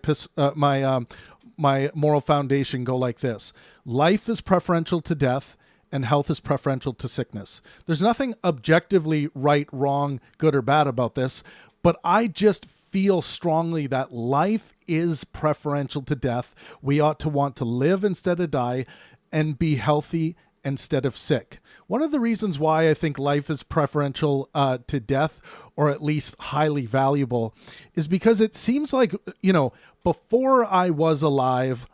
moral foundation go like this: life is preferential to death, and health is preferential to sickness. There's nothing objectively right, wrong, good, or bad about this, but I just feel strongly that life is preferential to death. We ought to want to live instead of die and be healthy instead of sick. One of the reasons why I think life is preferential to death, or at least highly valuable, is because it seems like, before I was alive,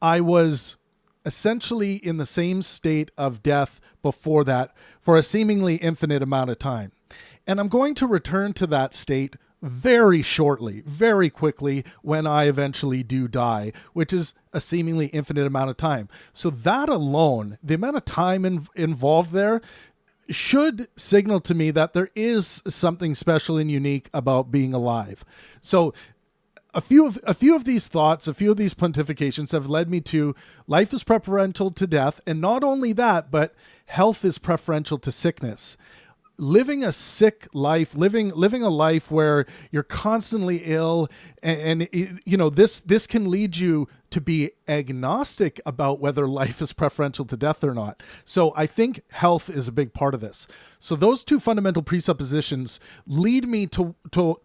I was essentially in the same state of death before that for a seemingly infinite amount of time. And I'm going to return to that state very shortly, very quickly, when I eventually do die, which is a seemingly infinite amount of time. So that alone, the amount of time involved there, should signal to me that there is something special and unique about being alive. So a few of these thoughts, a few of these pontifications have led me to life is preferential to death, and not only that, but health is preferential to sickness. Living a sick life, living a life where you're constantly ill, and this can lead you to be agnostic about whether life is preferential to death or not. So I think health is a big part of this. So those two fundamental presuppositions lead me to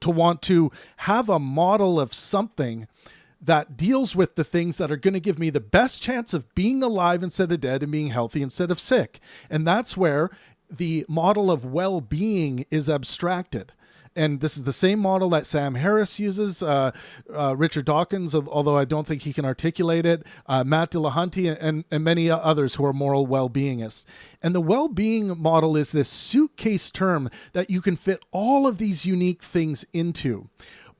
want to have a model of something that deals with the things that are going to give me the best chance of being alive instead of dead and being healthy instead of sick. And that's where the model of well-being is abstracted. And this is the same model that Sam Harris uses, Richard Dawkins, although I don't think he can articulate it, Matt Dillahunty, and many others who are moral well-beingists. And the well-being model is this suitcase term that you can fit all of these unique things into.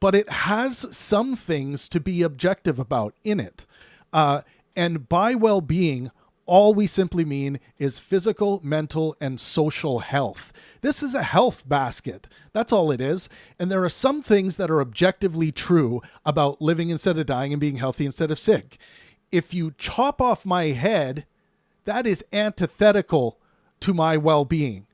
But it has some things to be objective about in it. And by well-being, all we simply mean is physical, mental, and social health. This is a health basket. That's all it is. And there are some things that are objectively true about living instead of dying and being healthy instead of sick. If you chop off my head, that is antithetical to my well-being.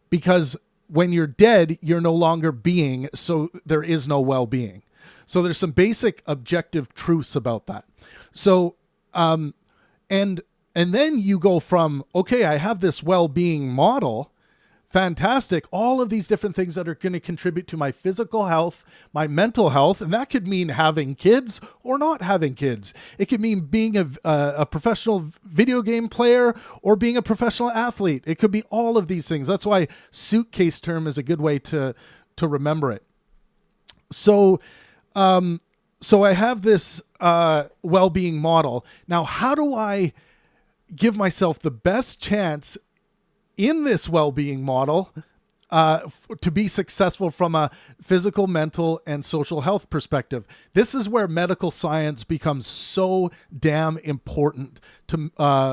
Because when you're dead, you're no longer being, so there is no well-being. So there's some basic objective truths about that. So, and then you go from, okay, I have this well-being model, fantastic, all of these different things that are going to contribute to my physical health, my mental health, and that could mean having kids or not having kids. It could mean being a professional video game player or being a professional athlete. It could be all of these things. That's why suitcase term is a good way to remember it. So I have this well-being model. Now, how do I give myself the best chance in this well-being model to be successful from a physical, mental, and social health perspective? This is where medical science becomes so damn important to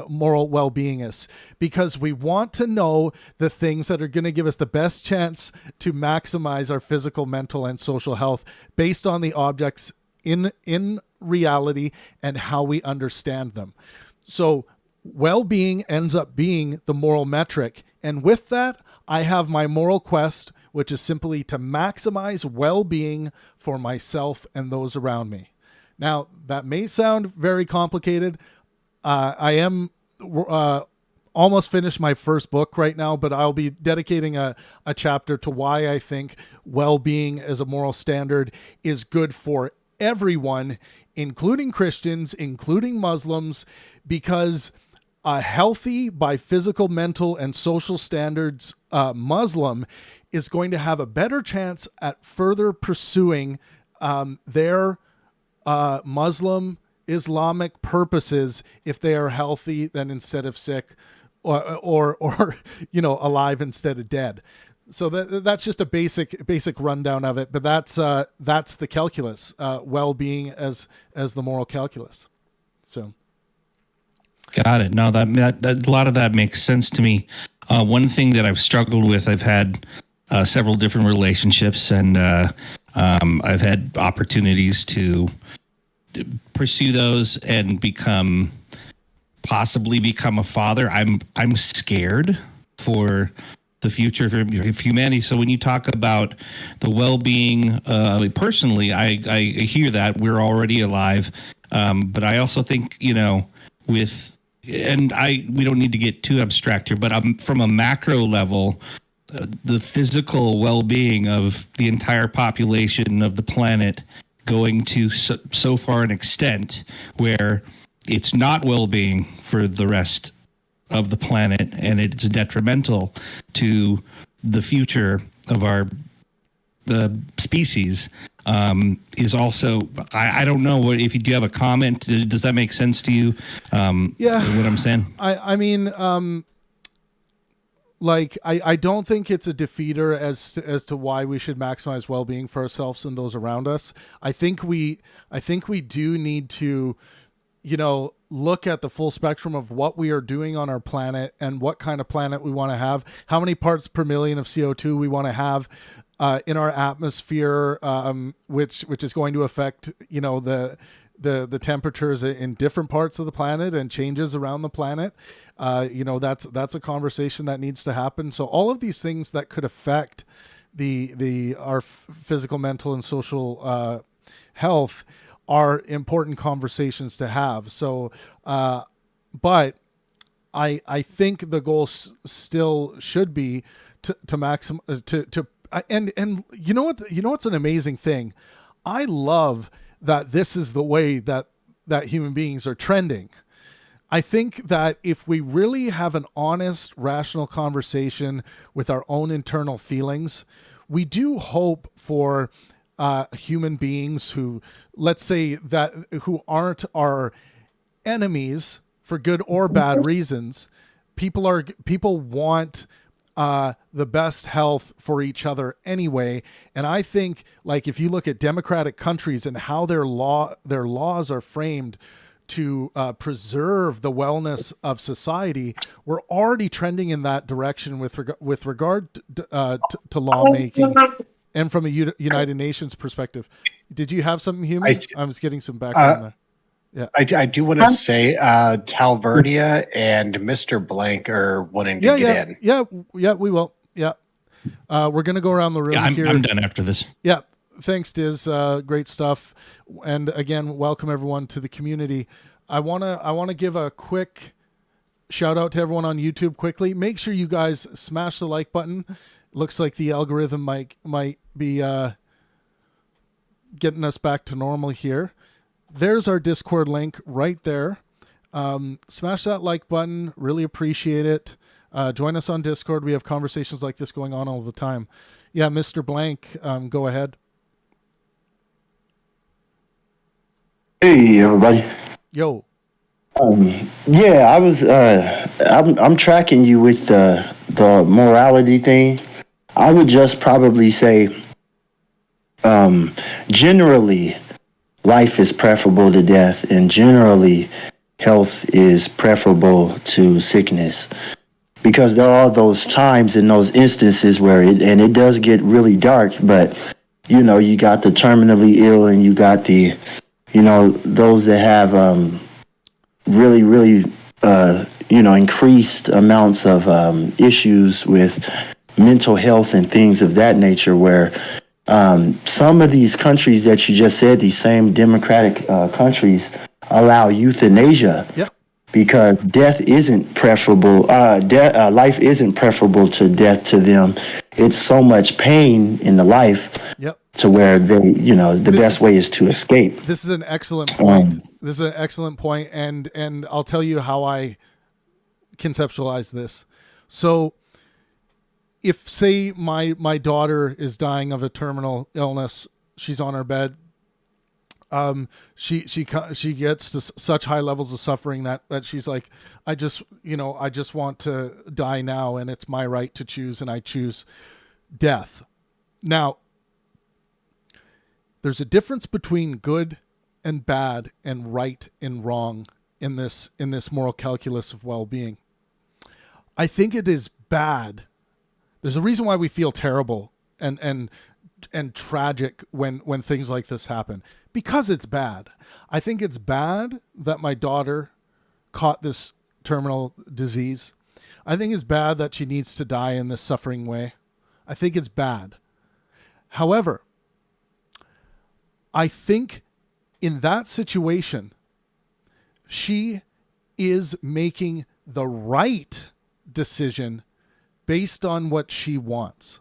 moral well-beingists, because we want to know the things that are going to give us the best chance to maximize our physical, mental, and social health based on the objects in reality and how we understand them. So well-being ends up being the moral metric. And with that, I have my moral quest, which is simply to maximize well-being for myself and those around me. Now, that may sound very complicated. I am almost finished my first book right now, but I'll be dedicating a chapter to why I think well-being as a moral standard is good for everyone, including Christians, including Muslims, because a healthy, by physical, mental, and social standards Muslim is going to have a better chance at further pursuing their Muslim Islamic purposes if they are healthy than instead of sick, or alive instead of dead. So that's just a basic rundown of it. But that's the calculus, well-being as the moral calculus. So. Got it. No, that a lot of that makes sense to me. One thing that I've struggled with, I've had several different relationships, and I've had opportunities to pursue those and possibly become a father. I'm scared for the future of humanity. So when you talk about the well-being, personally, I hear that we're already alive, but I also think we don't need to get too abstract here, but from a macro level, the physical well-being of the entire population of the planet going to so far an extent where it's not well-being for the rest of the planet, and it's detrimental to the future of our species, is also, I don't know if you do have a comment. Does that make sense to you? Yeah, what I'm saying. I mean, I don't think it's a defeater as to why we should maximize well-being for ourselves and those around us. I think we do need to, look at the full spectrum of what we are doing on our planet and what kind of planet we want to have, how many parts per million of CO2 we want to have in our atmosphere, which is going to affect, the temperatures in different parts of the planet and changes around the planet. That's a conversation that needs to happen. So all of these things that could affect our physical, mental, and social health are important conversations to have. So, but I think the goal still should be to maximize and what's an amazing thing? I love that this is the way that human beings are trending. I think that if we really have an honest, rational conversation with our own internal feelings, we do hope for human beings who, let's say, who aren't our enemies for good or bad reasons. People want the best health for each other anyway. And I think, like, if you look at democratic countries and how their laws are framed to preserve the wellness of society, we're already trending in that direction with regard to lawmaking. And from a United Nations perspective. Did you have something, Human? I was getting some background there. Yeah, I do want to say Talverdia and Mr. Blank are wanting to get in. Yeah, we will. Yeah. We're going to go around the room here. I'm done after this. Yeah. Thanks, Diz. Great stuff. And again, welcome everyone to the community. I want to give a quick shout out to everyone on YouTube quickly. Make sure you guys smash the like button. Looks like the algorithm might be getting us back to normal here. There's our Discord link right there. Smash that like button. Really appreciate it. Join us on Discord. We have conversations like this going on all the time. Yeah, Mr. Blank, go ahead. Hey, everybody. Yo. Yeah, I was. I'm tracking you with the morality thing. I would just probably say, generally, life is preferable to death, and generally, health is preferable to sickness. Because there are those times in those instances where it does get really dark, but, you got the terminally ill and you got the, those that have really, really, increased amounts of issues with mental health and things of that nature, where some of these countries that you just said, these same democratic countries, allow euthanasia. Yep. Because death isn't preferable. Life isn't preferable to death to them. It's so much pain in the life. Yep. To where they, the best way is to escape. This is an excellent point. This is an excellent point, and I'll tell you how I conceptualize this. So, if, say, my daughter is dying of a terminal illness, she's on her bed. She gets to such high levels of suffering that she's like, I just want to die now, and it's my right to choose, and I choose death. Now, there's a difference between good and bad and right and wrong in this moral calculus of well-being. I think it is bad. There's a reason why we feel terrible and tragic when things like this happen, because it's bad. I think it's bad that my daughter caught this terminal disease. I think it's bad that she needs to die in this suffering way. I think it's bad. However, I think in that situation, she is making the right decision based on what she wants.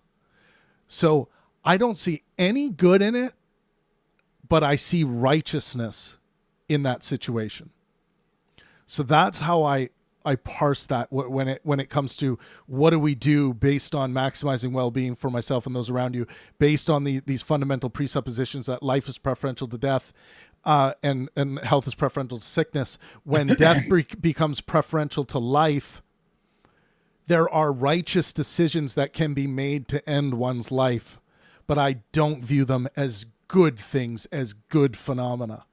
So I don't see any good in it, but I see righteousness in that situation. So that's how I parse that when it comes to what do we do based on maximizing well-being for myself and those around you, based on these fundamental presuppositions that life is preferential to death, and health is preferential to sickness. When death becomes preferential to life, there are righteous decisions that can be made to end one's life, but I don't view them as good things, as good phenomena.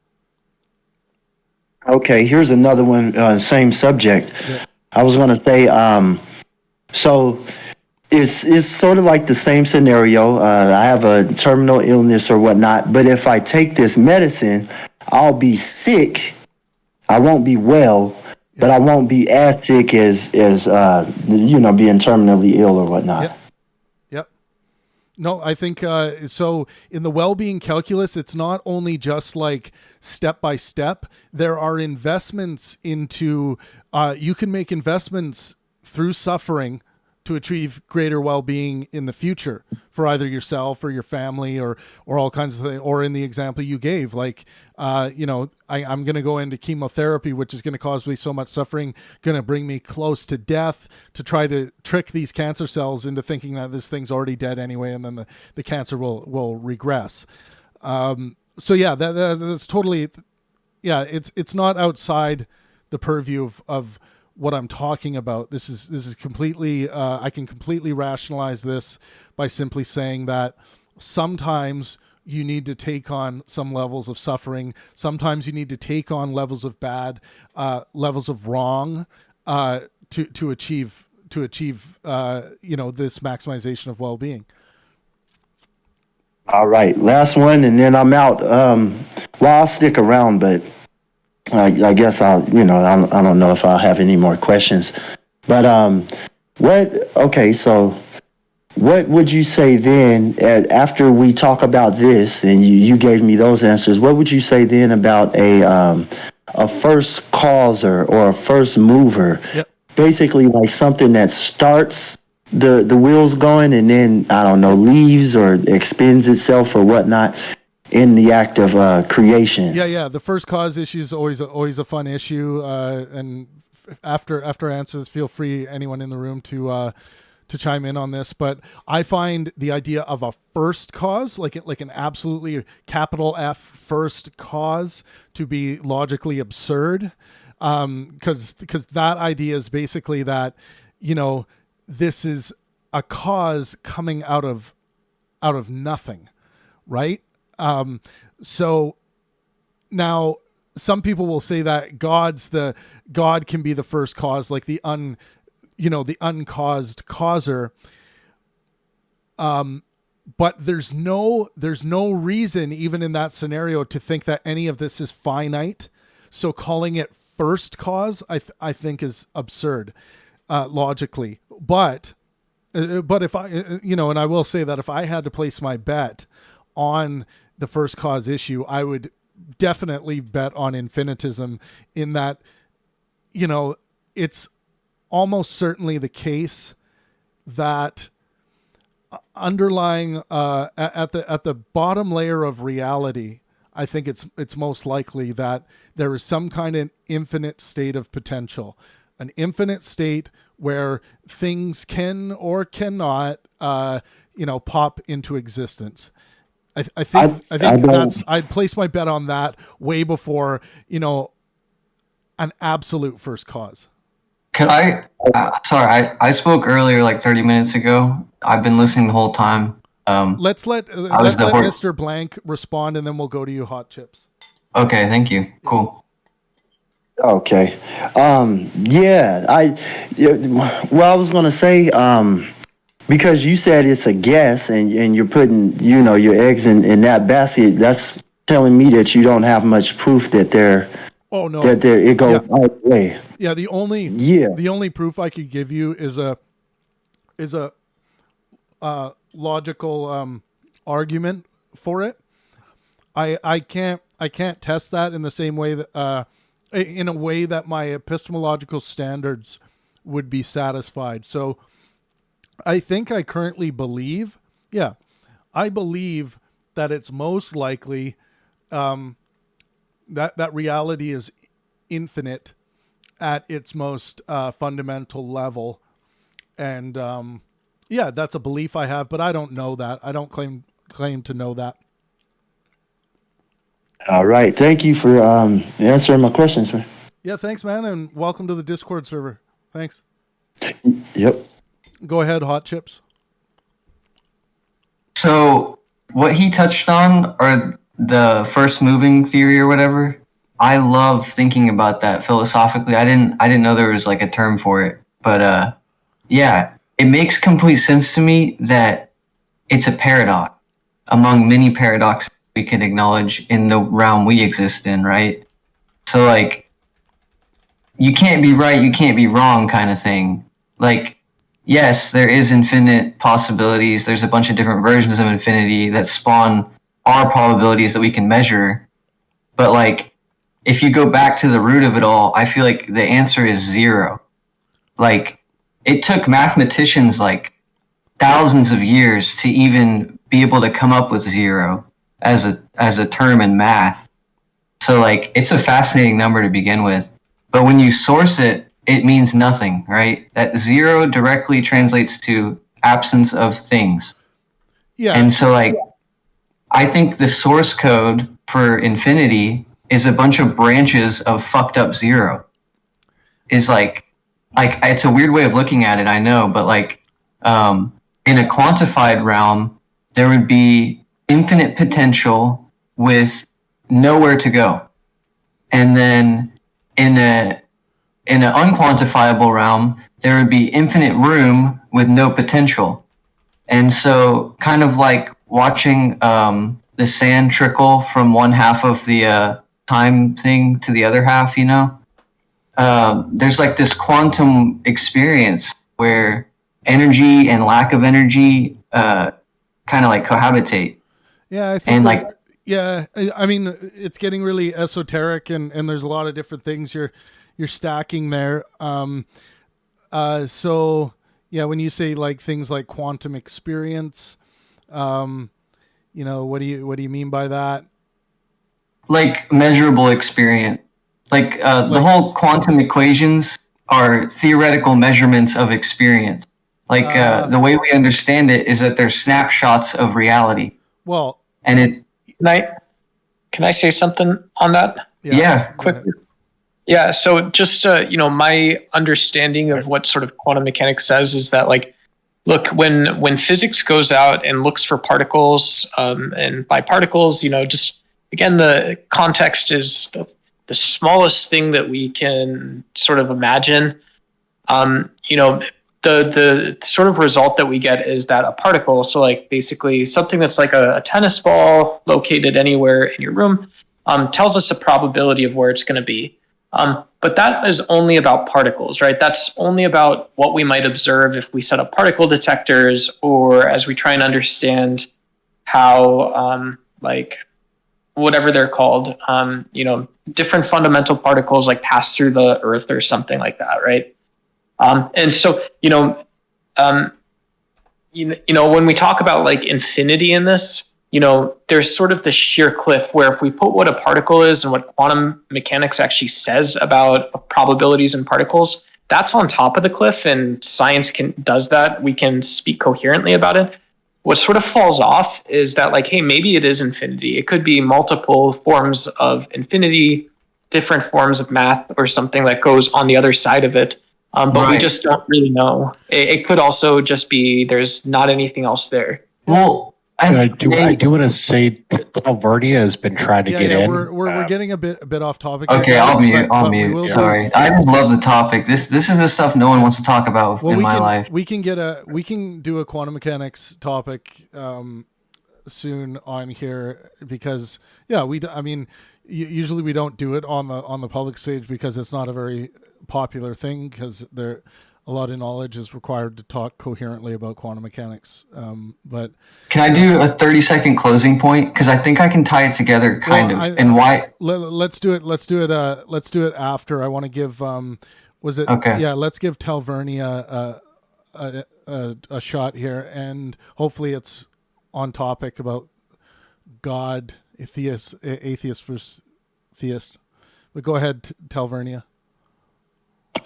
Okay, here's another one, same subject. Yeah. I was going to say, so it's sort of like the same scenario. I have a terminal illness or whatnot, but if I take this medicine, I'll be sick. I won't be well, but I won't be as sick as being terminally ill or whatnot. Yep. No, I think so. In the well-being calculus, it's not only just like step by step. There are investments into. You can make investments through suffering to achieve greater well-being in the future for either yourself or your family or all kinds of things. Or in the example you gave, like, I'm going to go into chemotherapy, which is going to cause me so much suffering, going to bring me close to death, to try to trick these cancer cells into thinking that this thing's already dead anyway, and then the cancer will regress. So yeah, that's totally, yeah, it's not outside the purview of what I'm talking about. This is completely, I can completely rationalize this by simply saying that sometimes you need to take on some levels of suffering. Sometimes you need to take on levels of bad, levels of wrong, to achieve this maximization of well-being. All right, last one, and then I'm out. I'll stick around, but I guess I don't know if I'll have any more questions, but what would you say then, after we talk about this and you gave me those answers, what would you say then about a first causer or a first mover? Yep. Basically like something that starts the wheels going and then, I don't know, leaves or expends itself or whatnot in the act of creation. Yeah. The first cause issue is always a fun issue. And after I answer this, feel free, anyone in the room, to chime in on this. But I find the idea of a first cause, like an absolutely capital F first cause, to be logically absurd. Because that idea is basically that, this is a cause coming out of nothing, right? So now some people will say that God can be the first cause, like the uncaused causer. But there's no reason, even in that scenario, to think that any of this is finite. So calling it first cause, I think is absurd, logically. But if I, and I will say that if I had to place my bet on the first cause issue, I would definitely bet on infinitism, in that, it's almost certainly the case that underlying at the bottom layer of reality, I think it's most likely that there is some kind of infinite state of potential, an infinite state where things can or cannot, pop into existence. I think I'd place my bet on that way before, an absolute first cause. Could I? Sorry, I spoke earlier, like 30 minutes ago. I've been listening the whole time. Let's let Mr. Blank respond, and then we'll go to you, Hot Chips. Okay, thank you. Cool. Okay. Well, I was gonna say, because you said it's a guess, and you're putting, your eggs in that basket. That's telling me that you don't have much proof that they're. Oh no! That it goes all the way. Yeah, the only proof I could give you is a logical argument for it. I can't test that in the same way that in a way that my epistemological standards would be satisfied. So I think I currently believe, I believe that it's most likely that reality is infinite at its most fundamental level. And that's a belief I have, but I don't know that. I don't claim to know that. All right. Thank you for answering my questions, man. Yeah, thanks, man, and welcome to the Discord server. Thanks. Yep. Go ahead, Hot Chips. So what he touched on, or the first moving theory or whatever, I love thinking about that philosophically. I didn't know there was like a term for it, but it makes complete sense to me that it's a paradox among many paradoxes we can acknowledge in the realm we exist in, right? So like, you can't be right, you can't be wrong kind of thing. Like, yes, there is infinite possibilities. There's a bunch of different versions of infinity that spawn our probabilities that we can measure. But like, if you go back to the root of it all, I feel like the answer is zero. Like, it took mathematicians like thousands of years to even be able to come up with zero as a term in math. So like, it's a fascinating number to begin with. But when you source it, it means nothing, right? That zero directly translates to absence of things. Yeah. And so like, I think the source code for infinity is a bunch of branches of fucked up zero. Is like it's a weird way of looking at it, I know, but like in a quantified realm, there would be infinite potential with nowhere to go. And then in an unquantifiable realm, there would be infinite room with no potential. And so kind of like watching the sand trickle from one half of the time thing to the other half, there's like this quantum experience where energy and lack of energy kind of like cohabitate. Yeah, I think. And like, yeah, I mean, it's getting really esoteric, and there's a lot of different things you're stacking there. So yeah, when you say like things like quantum experience, what do you mean by that? Like measurable experience. Like the whole quantum equations are theoretical measurements of experience. Like the way we understand it is that they're snapshots of reality. Well, and it's can I say something on that? Yeah. Quickly. Yeah. So just my understanding of what sort of quantum mechanics says is that like, look, when physics goes out and looks for particles, and by particles, just again, the context is the smallest thing that we can sort of imagine. The sort of result that we get is that a particle, so like basically something that's like a tennis ball located anywhere in your room, tells us a probability of where it's going to be. But that is only about particles, right? That's only about what we might observe if we set up particle detectors, or as we try and understand how, whatever they're called, different fundamental particles like pass through the earth or something like that, right? And so, when we talk about like infinity in this, there's sort of the sheer cliff where if we put what a particle is and what quantum mechanics actually says about probabilities in particles, that's on top of the cliff, and science does that. We can speak coherently about it. What sort of falls off is that like, hey, maybe it is infinity. It could be multiple forms of infinity, different forms of math or something that goes on the other side of it. But we just don't really know. It could also just be there's not anything else there. Well, I do want to say Talverdia has been trying to get in. We're getting a bit off topic. Okay, I'll mute. Sorry, I just love the topic. This is the stuff no one wants to talk about in my life. We can do a quantum mechanics topic soon on here because usually we don't do it on the public stage because it's not a very popular thing because a lot of knowledge is required to talk coherently about quantum mechanics. But can I do a 30-second closing point? Because I think I can tie it together and why. Let's do it. Let's do it after. I want to give. Okay. Yeah. Let's give Talvernia a shot here, and hopefully it's on topic about God, atheist versus theist. But go ahead, Talvernia.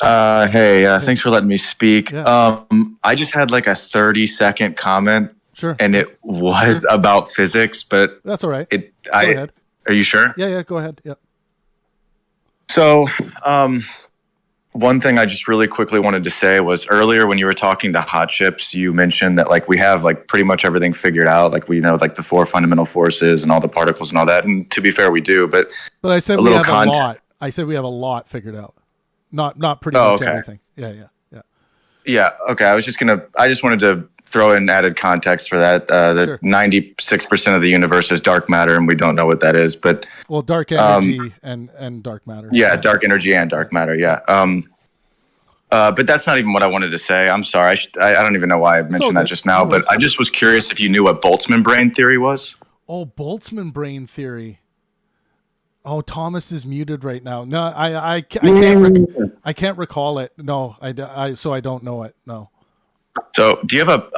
Thanks for letting me speak. Yeah. I just had like a 30-second comment. Sure. And it was about physics, but that's all right. Go ahead. Are you sure? Yeah, go ahead. Yeah. So, one thing I just really quickly wanted to say was earlier when you were talking to Hot Chips, you mentioned that like we have like pretty much everything figured out. Like we know like the 4 fundamental forces and all the particles and all that. And to be fair, we do. But I said we have a lot. I said we have a lot figured out. Not pretty much everything. Yeah. Yeah. Okay. I just wanted to throw in added context for that. That 96% of the universe is dark matter, and we don't know what that is. But dark energy and dark matter. Yeah, dark energy and dark matter. Yeah. But that's not even what I wanted to say. I'm sorry. I don't even know why I mentioned that just now. But I just was curious if you knew what Boltzmann brain theory was. Oh, Boltzmann brain theory. Oh, Thomas is muted right now. No, I can't recall it. No, so I don't know it. No. So, do you have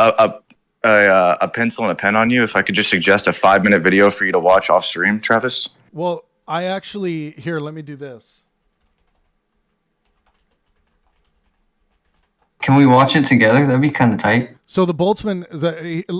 a pencil and a pen on you? If I could just suggest a 5-minute video for you to watch off stream, Travis. Well, I actually let me do this. Can we watch it together? That'd be kind of tight. So the Boltzmann,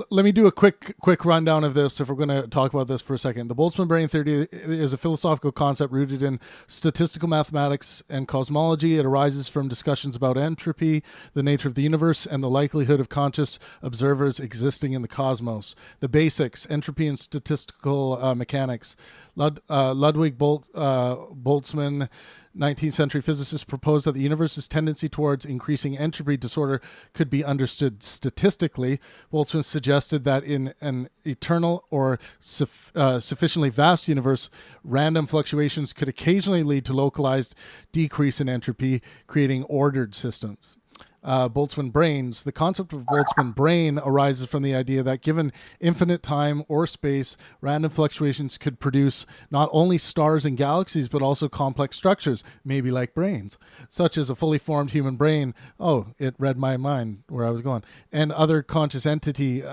let me do a quick rundown of this if we're going to talk about this for a second. The Boltzmann brain theory is a philosophical concept rooted in statistical mathematics and cosmology. It arises from discussions about entropy, the nature of the universe, and the likelihood of conscious observers existing in the cosmos. The basics, entropy and statistical mechanics. Ludwig Boltzmann, 19th century physicist, proposed that the universe's tendency towards increasing entropy disorder could be understood statistically. Boltzmann suggested that in an eternal or sufficiently vast universe, random fluctuations could occasionally lead to localized decrease in entropy, creating ordered systems. Boltzmann brains. The concept of Boltzmann brain arises from the idea that given infinite time or space, random fluctuations could produce not only stars and galaxies, but also complex structures, maybe like brains, such as a fully formed human brain. Oh, it read my mind where I was going. And other conscious entity,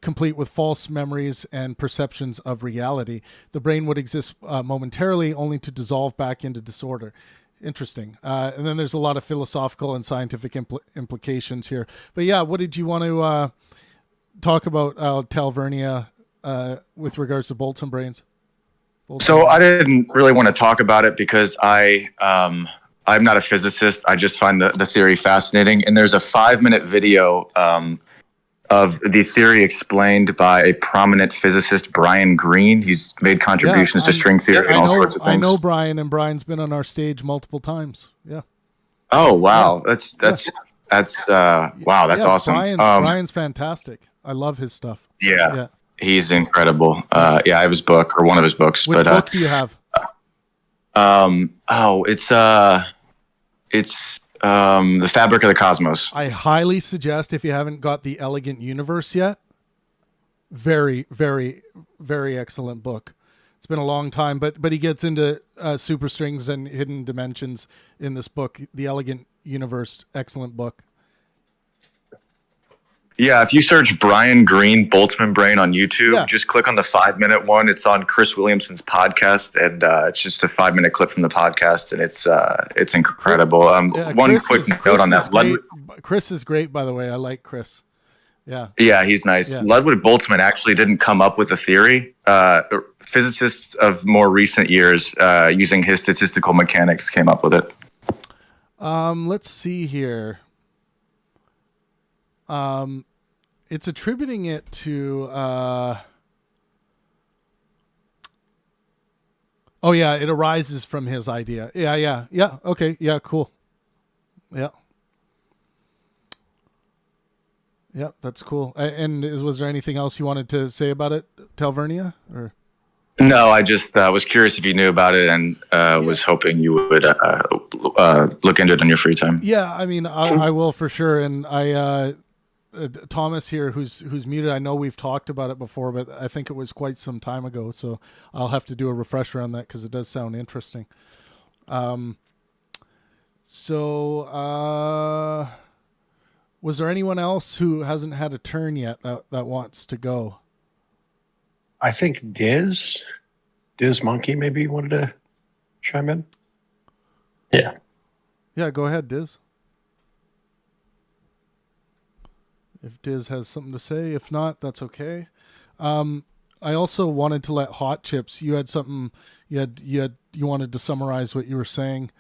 complete with false memories and perceptions of reality. The brain would exist momentarily, only to dissolve back into disorder. Interesting. And then there's a lot of philosophical and scientific implications here. But yeah, what did you want to talk about, Talvernia, with regards to Boltzmann brains? So I didn't really want to talk about it because I'm not a physicist. I just find the theory fascinating. And there's a 5-minute video of the theory explained by a prominent physicist, Brian Greene. He's made contributions to string theory and all sorts of things. I know Brian, and Brian's been on our stage multiple times. Yeah. Oh wow, that's wow, that's awesome. Brian's fantastic. I love his stuff. Yeah. He's incredible. I have his book, or one of his books. Which book do you have? It's The Fabric of the Cosmos. I highly suggest, if you haven't got The Elegant Universe yet, very, very, very excellent book. It's been a long time, but he gets into superstrings and hidden dimensions in this book. The Elegant Universe, excellent book. Yeah, if you search Brian Greene Boltzmann brain on YouTube, just click on the 5-minute one. It's on Chris Williamson's podcast, and it's just a 5-minute clip from the podcast, and it's incredible. One quick note on that. Chris is great, by the way. I like Chris. Yeah. Yeah, he's nice. Yeah. Ludwig Boltzmann actually didn't come up with the theory. Physicists of more recent years, using his statistical mechanics, came up with it. Let's see here. it's attributing it to. Oh yeah, it arises from his idea. Yeah. Okay, yeah, cool. Yeah. Yeah, that's cool. And was there anything else you wanted to say about it, Talvernia? Or No, I just was curious if you knew about it, and was hoping you would look into it in your free time. yeah, I mean, I will for sure. And Thomas here, who's muted, I know we've talked about it before, but I think it was quite some time ago, so I'll have to do a refresher on that because it does sound interesting. Was there anyone else who hasn't had a turn yet that wants to go? I think Diz Monkey maybe wanted to chime in. Yeah, go ahead, Diz. If Diz has something to say, if not, that's okay. I also wanted to let Hot Chips. You had something. You wanted to summarize what you were saying.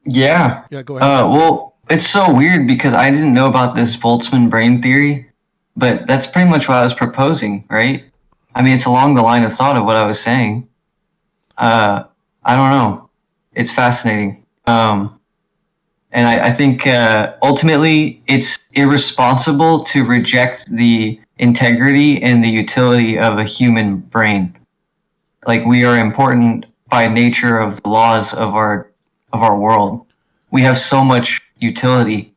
Yeah. Yeah, go ahead. Well, it's so weird because I didn't know about this Boltzmann brain theory, but that's pretty much what I was proposing, right? I mean, it's along the line of thought of what I was saying. I don't know. It's fascinating. And I think ultimately it's irresponsible to reject the integrity and the utility of a human brain. Like, we are important by nature of the laws of our world. We have so much utility.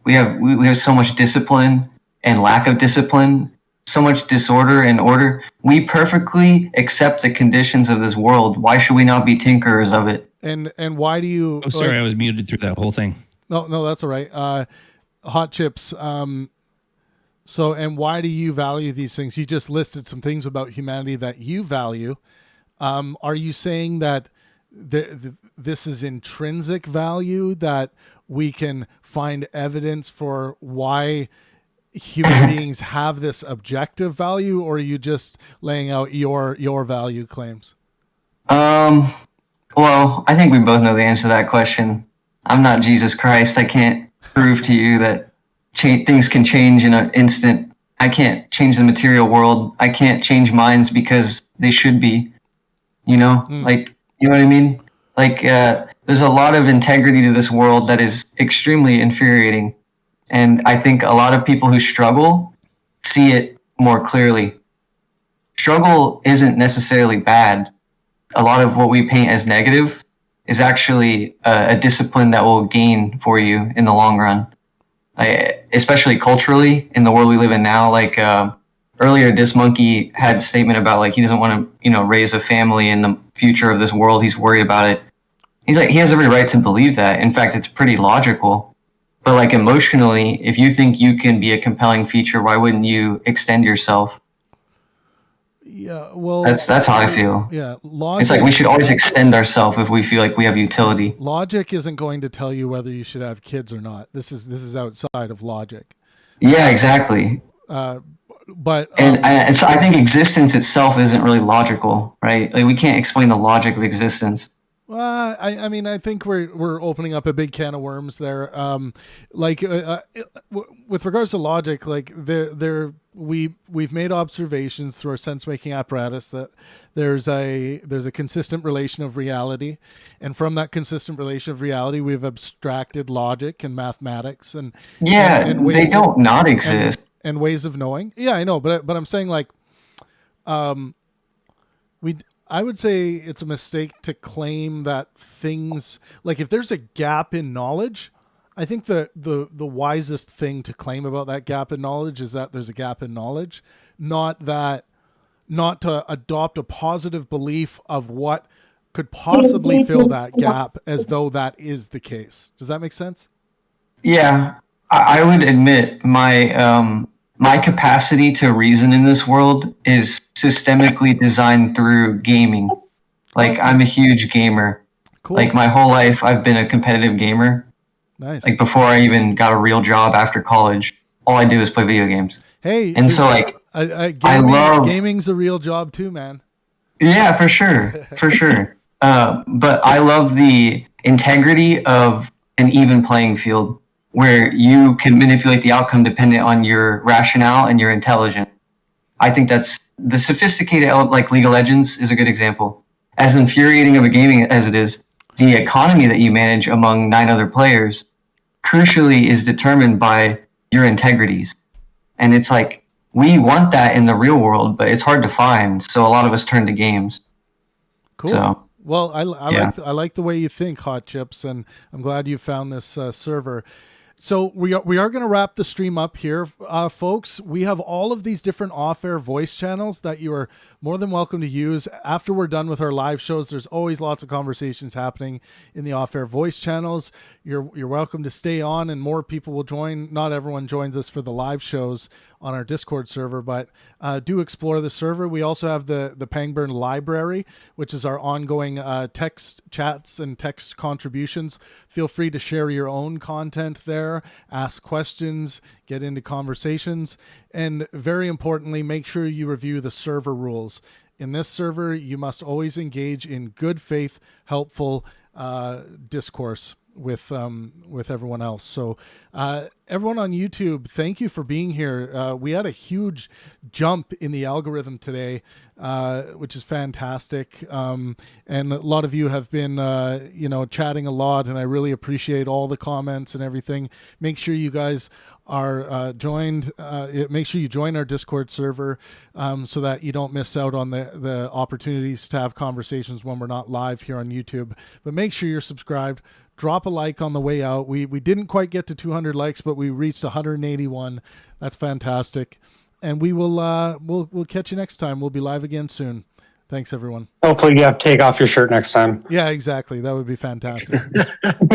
We have so much discipline and lack of discipline, so much disorder and order. We perfectly accept the conditions of this world. Why should we not be tinkerers of it? And why do you? Oh, sorry, I was muted through that whole thing. No, that's all right. Hot Chips. So, and why do you value these things? You just listed some things about humanity that you value. Are you saying that this is intrinsic value, that we can find evidence for why human beings have this objective value, or are you just laying out your value claims? Well, I think we both know the answer to that question. I'm not Jesus Christ. I can't prove to you that things can change in an instant. I can't change the material world. I can't change minds because they should be, like, you know what I mean? Like, there's a lot of integrity to this world that is extremely infuriating. And I think a lot of people who struggle see it more clearly. Struggle isn't necessarily bad. A lot of what we paint as negative is actually a discipline that will gain for you in the long run. Especially culturally in the world we live in now. Like, earlier, this monkey had a statement about, like, he doesn't want to, raise a family in the future of this world. He's worried about it. He's like, he has every right to believe that. In fact, it's pretty logical. But, like, emotionally, if you think you can be a compelling feature, why wouldn't you extend yourself? Yeah, well, that's how I feel. Yeah, logic, it's like we should always extend ourselves if we feel like we have utility. Logic isn't going to tell you whether you should have kids or not. This is outside of logic. Yeah, exactly. But so I think existence itself isn't really logical, right? Like, we can't explain the logic of existence. I mean, I think we're opening up a big can of worms there. With regards to logic, like we've made observations through our sense-making apparatus that there's a consistent relation of reality, and from that consistent relation of reality, we've abstracted logic and mathematics and they don't not exist and ways of knowing. Yeah, I know, but I'm saying, like, I would say it's a mistake to claim that things, like, if there's a gap in knowledge, I think the wisest thing to claim about that gap in knowledge is that there's a gap in knowledge, not to adopt a positive belief of what could possibly fill that gap as though that is the case. Does that make sense? Yeah, I would admit my capacity to reason in this world is systemically designed through gaming. Like, I'm a huge gamer. Cool. Like, my whole life I've been a competitive gamer. Nice. Like, before I even got a real job after college, all I did was play video games. Hey, and so, like, gaming's a real job too, man. Yeah, for sure. For sure. But I love the integrity of an even playing field. where you can manipulate the outcome dependent on your rationale and your intelligence. I think that's the sophisticated element, like League of Legends is a good example. As infuriating of a gaming as it is, the economy that you manage among 9 other players crucially is determined by your integrities. And it's like, we want that in the real world, but it's hard to find. So a lot of us turn to games. Cool. So, well, I like the way you think, Hot Chips, and I'm glad you found this server. So we are going to wrap the stream up here, folks. We have all of these different off-air voice channels that you are more than welcome to use. After we're done with our live shows, there's always lots of conversations happening in the off-air voice channels. You're welcome to stay on, and more people will join. Not everyone joins us for the live shows on our Discord server, but do explore the server. We also have the Pangburn Library, which is our ongoing text chats and text contributions. Feel free to share your own content there, ask questions, get into conversations, and very importantly, make sure you review the server rules. In this server, you must always engage in good faith, helpful discourse with everyone else. So everyone on YouTube, thank you for being here. We had a huge jump in the algorithm today, which is fantastic. And a lot of you have been chatting a lot, and I really appreciate all the comments and everything. Make sure you guys are joined. Make sure you join our Discord server so that you don't miss out on the opportunities to have conversations when we're not live here on YouTube. But make sure you're subscribed. Drop a like on the way out. We didn't quite get to 200 likes, but we reached 181. That's fantastic. And we will we'll catch you next time. We'll be live again soon. Thanks, everyone. Hopefully you have to take off your shirt next time. Yeah, exactly. That would be fantastic.